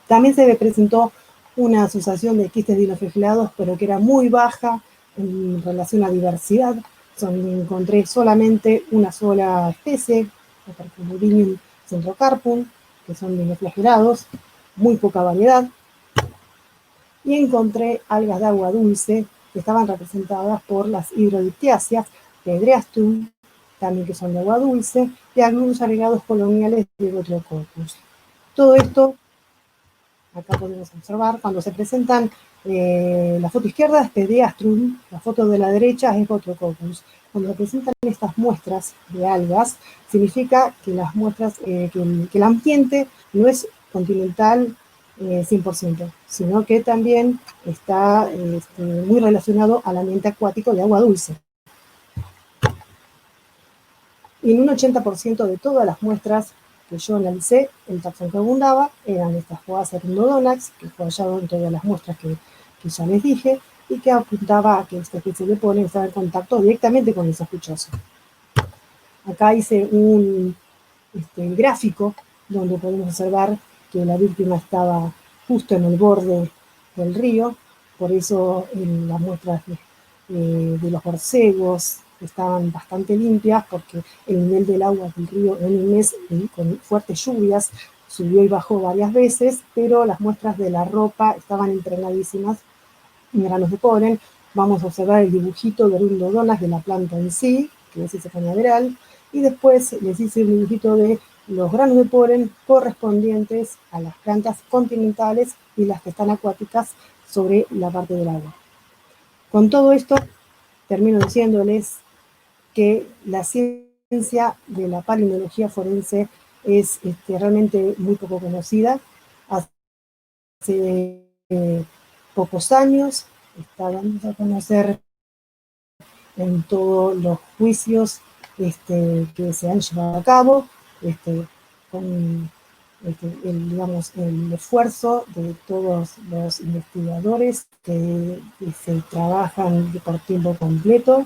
También se me presentó una asociación de quistes dinoflagellados, pero que era muy baja en relación a diversidad. Encontré solamente una sola especie, Opercularidium centrocarpum, que son dinoflagelados, muy poca variedad. Y encontré algas de agua dulce que estaban representadas por las hidrodictiáceas, Pedreastrum, también que son de agua dulce, y algunos agregados coloniales de Gotrococcus. Todo esto, acá podemos observar, cuando se presentan, la foto izquierda es Pedreastrum, la foto de la derecha es Gotrococcus. Cuando se presentan estas muestras de algas, significa que las muestras, que el ambiente no es continental 100%, sino que también está muy relacionado al ambiente acuático de agua dulce. Y en un 80% de todas las muestras que yo analicé, el taxón que abundaba eran estas Poacer Donax, que fue hallado en todas las muestras que ya les dije, y que apuntaba a que esta especie de polen estaba en contacto directamente con el sospechoso. Acá hice un gráfico donde podemos observar que la víctima estaba justo en el borde del río, por eso las muestras de los borcegos estaban bastante limpias, porque el nivel del agua del río en un mes con fuertes lluvias subió y bajó varias veces, pero las muestras de la ropa estaban impregnadísimas en granos de polen. Vamos a observar el dibujito de Donax de la planta en sí, que es ese cañaveral, y después les hice un dibujito de los granos de polen correspondientes a las plantas continentales y las que están acuáticas sobre la parte del agua. Con todo esto, termino diciéndoles que la ciencia de la palinología forense es realmente muy poco conocida. Hace pocos años está dando a conocer en todos los juicios que se han llevado a cabo, con el esfuerzo de todos los investigadores que se trabajan por tiempo completo.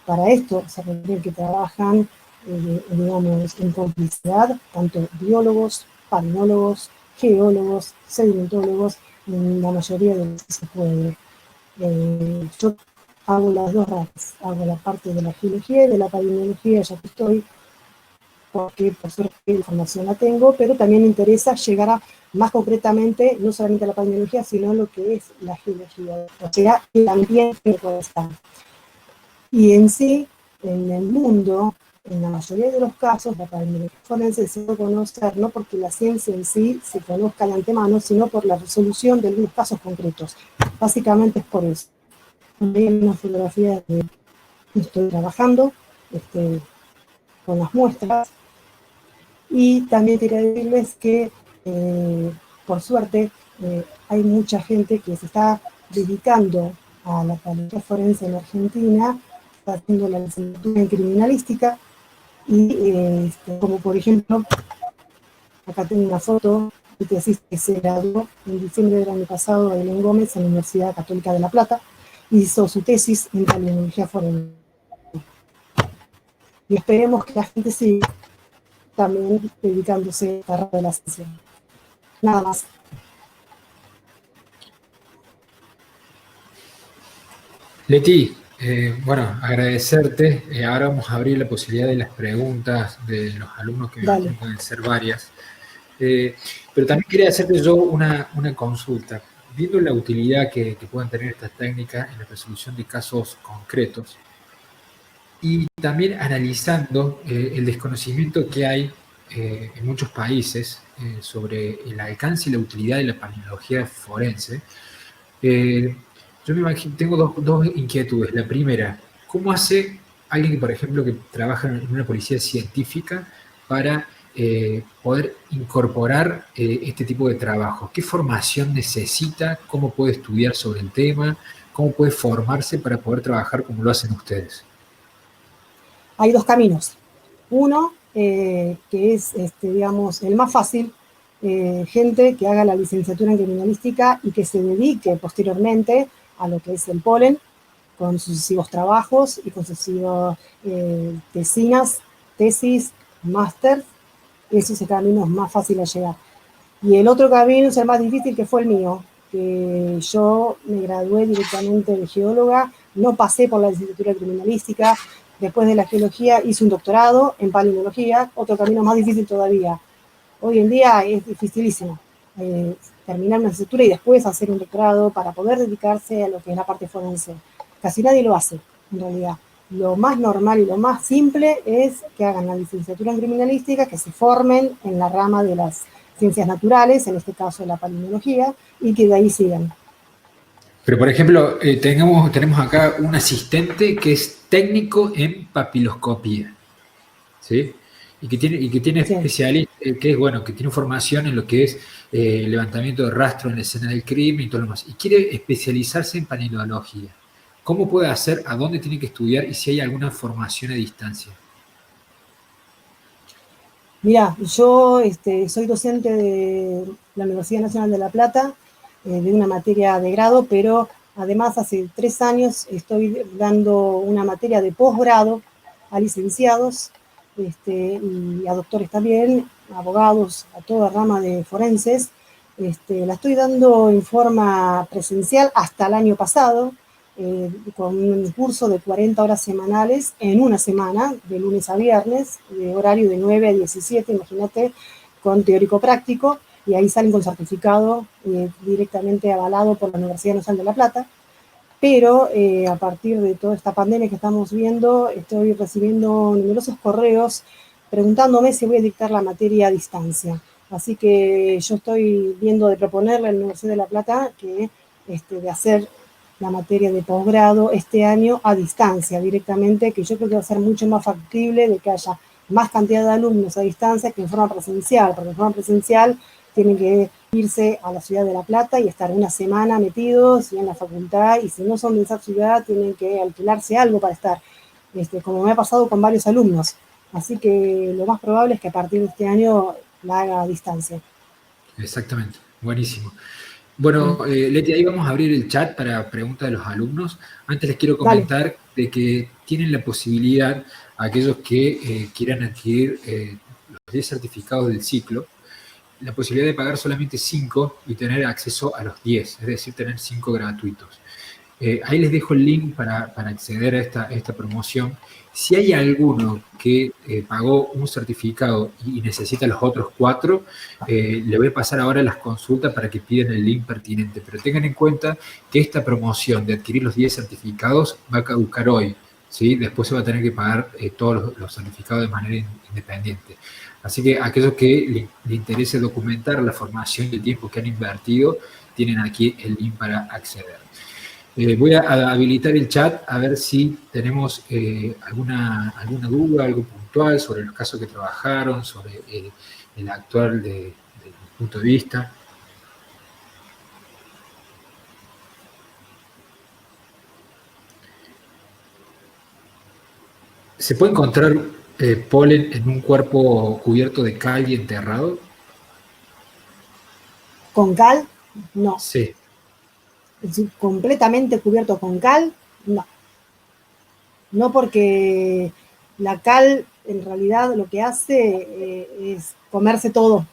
Para esto se requiere que trabajan en complicidad, tanto biólogos, palinólogos, geólogos, sedimentólogos, en la mayoría de los que se puede. Yo hago las dos ramas, hago la parte de la geología y de la palinología, ya que estoy, porque por suerte la información la tengo, pero también me interesa llegar a más concretamente, no solamente a la palinología, sino a lo que es la geología, o sea, el ambiente que puede estar. Y en sí, en el mundo, en la mayoría de los casos, la palinología forense se puede conocer no porque la ciencia en sí se conozca de antemano, sino por la resolución de algunos casos concretos. Básicamente es por eso. Hay una fotografía de estoy trabajando con las muestras, y también quería decirles que por suerte hay mucha gente que se está dedicando a la palinología forense en Argentina, está haciendo la licenciatura en criminalística, y como por ejemplo, acá tengo una foto de tesis que se graduó en diciembre del año pasado de Belén Gómez en la Universidad Católica de La Plata, hizo su tesis en palinología forense. Y esperemos que la gente siga también dedicándose a esta rama de la ciencia. Nada más. Leti, bueno, agradecerte. Ahora vamos a abrir la posibilidad de las preguntas de los alumnos, que Dale. pueden ser varias. Pero también quería hacerte yo una consulta. Viendo la utilidad que pueden tener estas técnicas en la resolución de casos concretos, y también analizando el desconocimiento que hay en muchos países sobre el alcance y la utilidad de la palinología forense, yo me imagino, tengo dos inquietudes. La primera, ¿cómo hace alguien, por ejemplo, que trabaja en una policía científica para poder incorporar este tipo de trabajo? ¿Qué formación necesita? ¿Cómo puede estudiar sobre el tema? ¿Cómo puede formarse para poder trabajar como lo hacen ustedes? Hay dos caminos. Uno, que es, digamos, el más fácil, gente que haga la licenciatura en criminalística y que se dedique posteriormente a lo que es el polen, con sucesivos trabajos y con sucesivos tesinas, tesis, máster. Ese es el camino más fácil a llegar. Y el otro camino es el más difícil, que fue el mío, que yo me gradué directamente de geóloga, no pasé por la licenciatura criminalística, después de la geología hice un doctorado en palinología, otro camino más difícil todavía. Hoy en día es dificilísimo terminar una licenciatura y después hacer un doctorado para poder dedicarse a lo que es la parte forense. Casi nadie lo hace, en realidad. Lo más normal y lo más simple es que hagan la licenciatura en criminalística, que se formen en la rama de las ciencias naturales, en este caso la palinología, y que de ahí sigan. Pero, por ejemplo, tenemos acá un asistente que es técnico en papiloscopía, ¿sí? Y que tiene Sí. especialista, que es bueno, que tiene formación en lo que es levantamiento de rastro en la escena del crimen y todo lo demás. Y quiere especializarse en palinología. ¿Cómo puede hacer? ¿A dónde tiene que estudiar? Y si hay alguna formación a distancia. Mira, yo soy docente de la Universidad Nacional de La Plata, de una materia de grado, pero además hace 3 años estoy dando una materia de posgrado a licenciados y a doctores también, abogados, a toda rama de forenses. La estoy dando en forma presencial hasta el año pasado, con un curso de 40 horas semanales en una semana, de lunes a viernes, de horario de 9 a 17, imagínate, con teórico práctico, y ahí salen con certificado directamente avalado por la Universidad Nacional de La Plata. Pero a partir de toda esta pandemia que estamos viendo, estoy recibiendo numerosos correos preguntándome si voy a dictar la materia a distancia. Así que yo estoy viendo de proponerle a la Universidad de La Plata que de hacer la materia de posgrado este año a distancia directamente, que yo creo que va a ser mucho más factible de que haya más cantidad de alumnos a distancia que en forma presencial, porque en forma presencial tienen que irse a la ciudad de La Plata y estar una semana metidos y en la facultad, y si no son de esa ciudad tienen que alquilarse algo para estar, como me ha pasado con varios alumnos. Así que lo más probable es que a partir de este año la haga a distancia. Exactamente, buenísimo. Bueno, Leti, ahí vamos a abrir el chat para preguntas de los alumnos. Antes les quiero Dale. comentar de que tienen la posibilidad, aquellos que quieran adquirir los 10 certificados del ciclo, la posibilidad de pagar solamente 5 y tener acceso a los 10, es decir, tener 5 gratuitos. Ahí les dejo el link para acceder a esta promoción. Si hay alguno que pagó un certificado y necesita los otros 4, le voy a pasar ahora las consultas para que pidan el link pertinente. Pero tengan en cuenta que esta promoción de adquirir los 10 certificados va a caducar hoy, ¿sí? Después se va a tener que pagar todos los certificados de manera independiente. Así que aquellos que le interese documentar la formación y el tiempo que han invertido, tienen aquí el link para acceder. Voy a habilitar el chat a ver si tenemos alguna duda, algo puntual sobre los casos que trabajaron, sobre el actual desde mi punto de vista. ¿Se puede encontrar polen en un cuerpo cubierto de cal y enterrado? ¿Con cal? No. Sí. Es decir, completamente cubierto con cal, no. No, porque la cal en realidad lo que hace es comerse todo.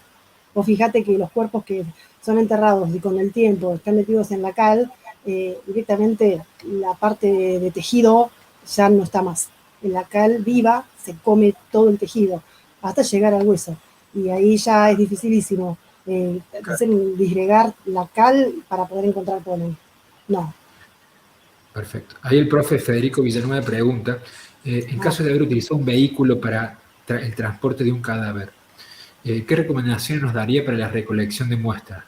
Vos fíjate que los cuerpos que son enterrados y con el tiempo están metidos en la cal, directamente la parte de tejido ya no está más. En la cal viva se come todo el tejido, hasta llegar al hueso. Y ahí ya es dificilísimo disgregar la cal para poder encontrar polen. No. Perfecto. Ahí el profe Federico Villanueva pregunta, en caso de haber utilizado un vehículo para el transporte de un cadáver, ¿qué recomendaciones nos daría para la recolección de muestras?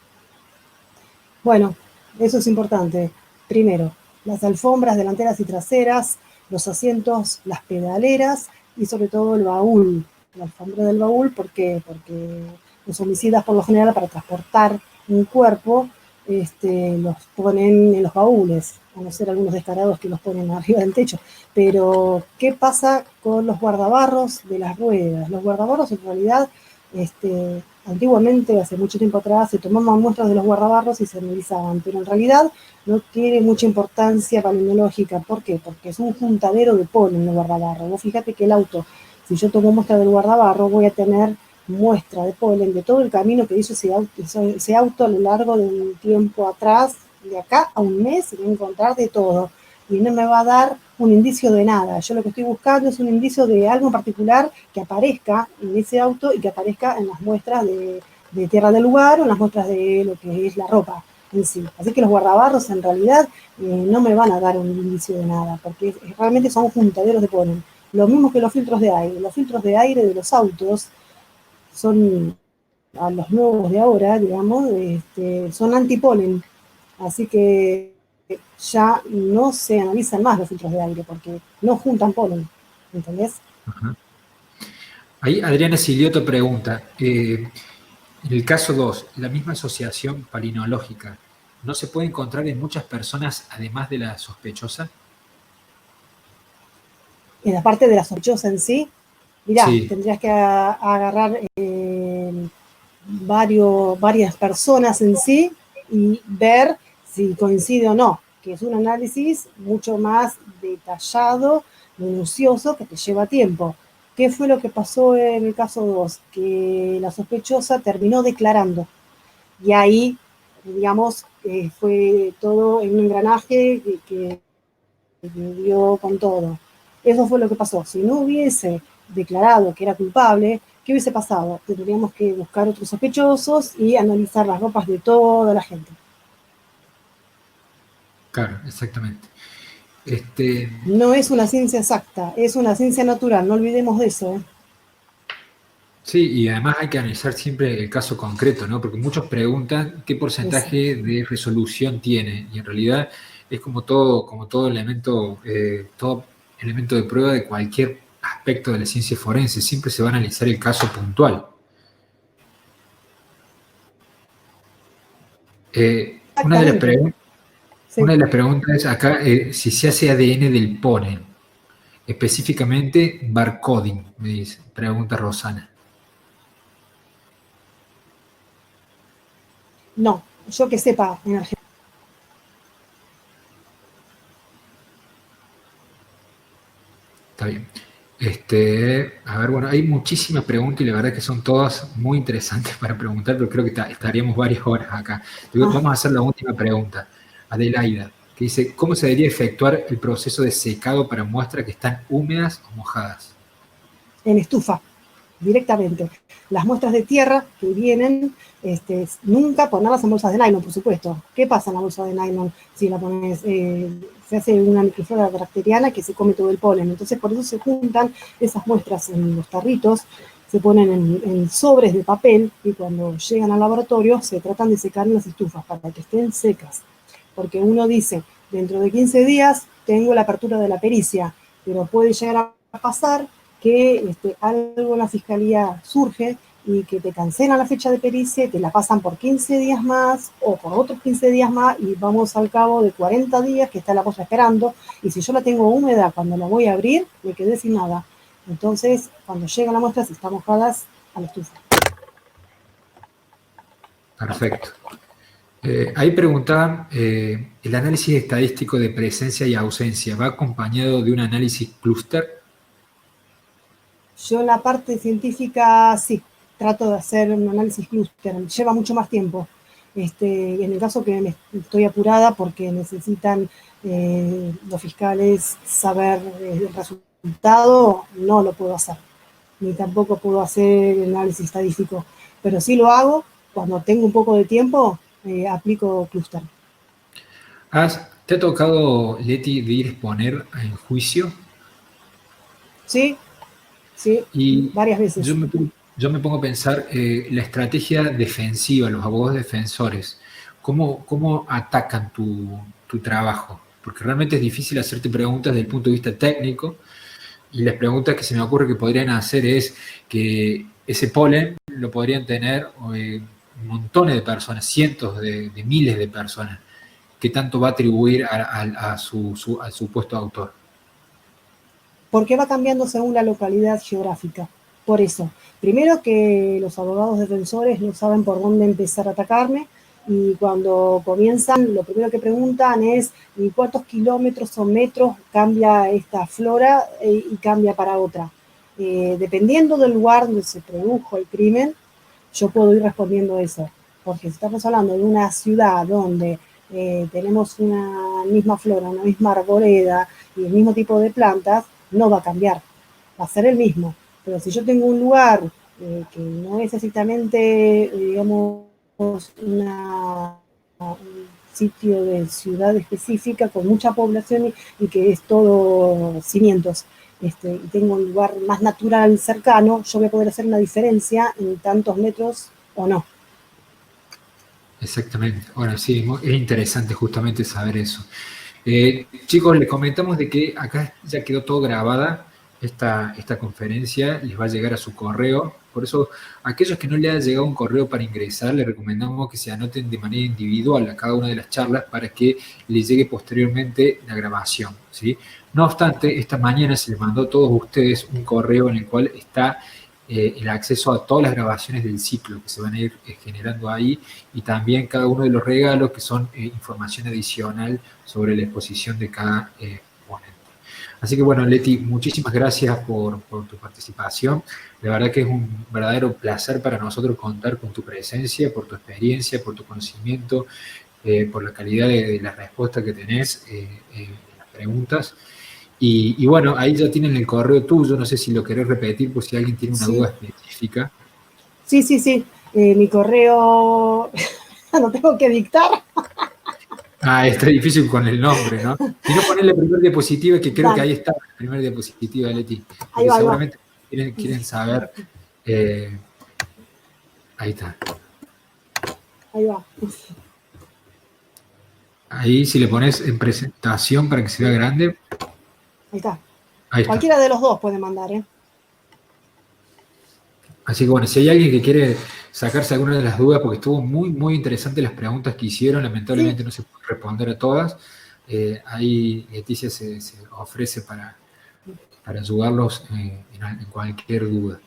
Bueno, eso es importante. Primero, las alfombras delanteras y traseras, los asientos, las pedaleras y sobre todo el baúl. La alfombra del baúl, ¿por qué? Porque los homicidas por lo general para transportar un cuerpo los ponen en los baúles, a no ser algunos descarados que los ponen arriba del techo. Pero, ¿qué pasa con los guardabarros de las ruedas? Los guardabarros en realidad antiguamente, hace mucho tiempo atrás, se tomaban muestras de los guardabarros y se analizaban, pero en realidad no tiene mucha importancia palinológica. ¿Por qué? Porque es un juntadero de polen el guardabarro. Vos fíjate que el auto, si yo tomo muestra del guardabarro, voy a tener muestra de polen de todo el camino que hizo ese auto a lo largo de un tiempo atrás, de acá a un mes, y voy a encontrar de todo. Y no me va a dar un indicio de nada. Yo lo que estoy buscando es un indicio de algo en particular que aparezca en ese auto y que aparezca en las muestras de tierra del lugar o en las muestras de lo que es la ropa en sí. Así que los guardabarros en realidad no me van a dar un indicio de nada, porque realmente son juntaderos de polen. Lo mismo que los filtros de aire. Los filtros de aire de los autos son, a los nuevos de ahora, digamos, son antipolen. Así que ya no se analizan más los filtros de aire porque no juntan polen, ¿entendés? Ajá. Ahí Adriana Silioto pregunta, en el caso 2, la misma asociación palinológica, ¿no se puede encontrar en muchas personas además de la sospechosa? En la parte de la sospechosa en sí, mirá, Sí. tendrías que agarrar varias personas en sí y ver si coincide o no, que es un análisis mucho más detallado, minucioso, que te lleva tiempo. ¿Qué fue lo que pasó en el caso 2? Que la sospechosa terminó declarando. Y ahí, digamos, fue todo en un engranaje que dio con todo. Eso fue lo que pasó. Si no hubiese declarado que era culpable, ¿qué hubiese pasado? Tendríamos que buscar otros sospechosos y analizar las ropas de toda la gente. Claro, exactamente. No es una ciencia exacta, es una ciencia natural, no olvidemos de eso, ¿eh? Sí, y además hay que analizar siempre el caso concreto, ¿no? Porque muchos preguntan qué Eso. porcentaje de resolución tiene, y en realidad es como todo elemento de prueba de cualquier aspecto de la ciencia forense, siempre se va a analizar el caso puntual. Exactamente. Una Sí. de las preguntas es acá si se hace ADN del polen, específicamente barcoding, me dice, pregunta Rosana. No, yo que sepa, en Argentina. Está bien. A ver, bueno, hay muchísimas preguntas y la verdad que son todas muy interesantes para preguntar, pero creo que estaríamos varias horas acá. Vamos a hacer la última pregunta. Adelaida, que dice, ¿cómo se debería efectuar el proceso de secado para muestras que están húmedas o mojadas? En estufa, directamente. Las muestras de tierra que vienen, nunca ponerlas en bolsas de nylon, por supuesto. ¿Qué pasa en la bolsa de nylon si la pones? Se hace una microflora bacteriana que se come todo el polen. Entonces, por eso se juntan esas muestras en los tarritos, se ponen en sobres de papel y cuando llegan al laboratorio se tratan de secar en las estufas para que estén secas. Porque uno dice, dentro de 15 días tengo la apertura de la pericia, pero puede llegar a pasar que algo en la fiscalía surge y que te cancelan la fecha de pericia y te la pasan por 15 días más o por otros 15 días más y vamos al cabo de 40 días que está la cosa esperando y si yo la tengo húmeda cuando la voy a abrir me quedé sin nada. Entonces, cuando llega la muestra, si está mojadas, a la estufa. Perfecto. Ahí preguntaban, ¿el análisis estadístico de presencia y ausencia va acompañado de un análisis clúster? Yo en la parte científica sí, trato de hacer un análisis clúster, lleva mucho más tiempo. En el caso que estoy apurada porque necesitan los fiscales saber el resultado, no lo puedo hacer, ni tampoco puedo hacer el análisis estadístico, pero sí lo hago cuando tengo un poco de tiempo, aplico clúster. ¿Te ha tocado, Leti, de ir a exponer en juicio? Sí, sí, Y varias yo veces. me, yo me pongo a pensar la estrategia defensiva, los abogados defensores, ¿cómo atacan tu trabajo? Porque realmente es difícil hacerte preguntas desde el punto de vista técnico y las preguntas que se me ocurre que podrían hacer es que ese polen lo podrían tener montones de personas, cientos de miles de personas. ¿Qué tanto va a atribuir al supuesto autor? Porque va cambiando según la localidad geográfica. Por eso, primero que los abogados defensores no saben por dónde empezar a atacarme y cuando comienzan, lo primero que preguntan es ¿y cuántos kilómetros o metros cambia esta flora y cambia para otra? dependiendo del lugar donde se produjo el crimen, yo puedo ir respondiendo eso. Porque si estamos hablando de una ciudad donde tenemos una misma flora, una misma arboleda y el mismo tipo de plantas, no va a cambiar, va a ser el mismo. Pero si yo tengo un lugar que no es exactamente, digamos, un sitio de ciudad específica con mucha población y que es todo cimientos, y tengo un lugar más natural cercano, yo voy a poder hacer una diferencia en tantos metros o no. Exactamente. Bueno, sí, es interesante justamente saber eso. Chicos, les comentamos de que acá ya quedó todo grabada esta conferencia, les va a llegar a su correo. Por eso, aquellos que no le haya llegado un correo para ingresar, les recomendamos que se anoten de manera individual a cada una de las charlas para que les llegue posteriormente la grabación, ¿sí? No obstante, esta mañana se les mandó a todos ustedes un correo en el cual está el acceso a todas las grabaciones del ciclo que se van a ir generando ahí y también cada uno de los regalos que son información adicional sobre la exposición de cada ponente. Así que bueno, Leti, muchísimas gracias por tu participación. La verdad que es un verdadero placer para nosotros contar con tu presencia, por tu experiencia, por tu conocimiento, por la calidad de la respuesta que tenés en las preguntas. Y bueno, ahí ya tienen el correo tuyo, no sé si lo querés repetir por si alguien tiene una duda específica. Sí. Mi correo lo tengo que dictar. Está difícil con el nombre, ¿no? Si no, ponerle primer diapositiva, que creo que Dale. ahí está la primera diapositiva, Leti. Ahí Porque va, ahí va. seguramente quieren saber. Ahí está. Ahí va. Ahí, si le pones en presentación para que se vea grande. Ahí está. Ahí está. Cualquiera de los dos puede mandar, ¿eh? Así que bueno, si hay alguien que quiere sacarse alguna de las dudas, porque estuvo muy, muy interesante las preguntas que hicieron, lamentablemente no se puede responder a todas, ahí Leticia se ofrece para ayudarlos en cualquier duda.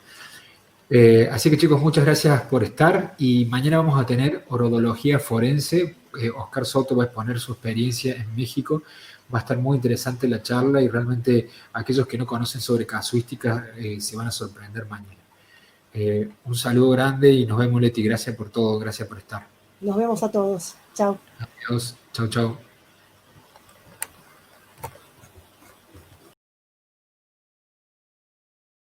Así que chicos, muchas gracias por estar y mañana vamos a tener orodología forense. Oscar Soto va a exponer su experiencia en México. Va a estar muy interesante la charla y realmente aquellos que no conocen sobre casuística se van a sorprender mañana. Un saludo grande y nos vemos, Leti. Gracias por todo, gracias por estar. Nos vemos a todos. Chao. Adiós, chau, chau.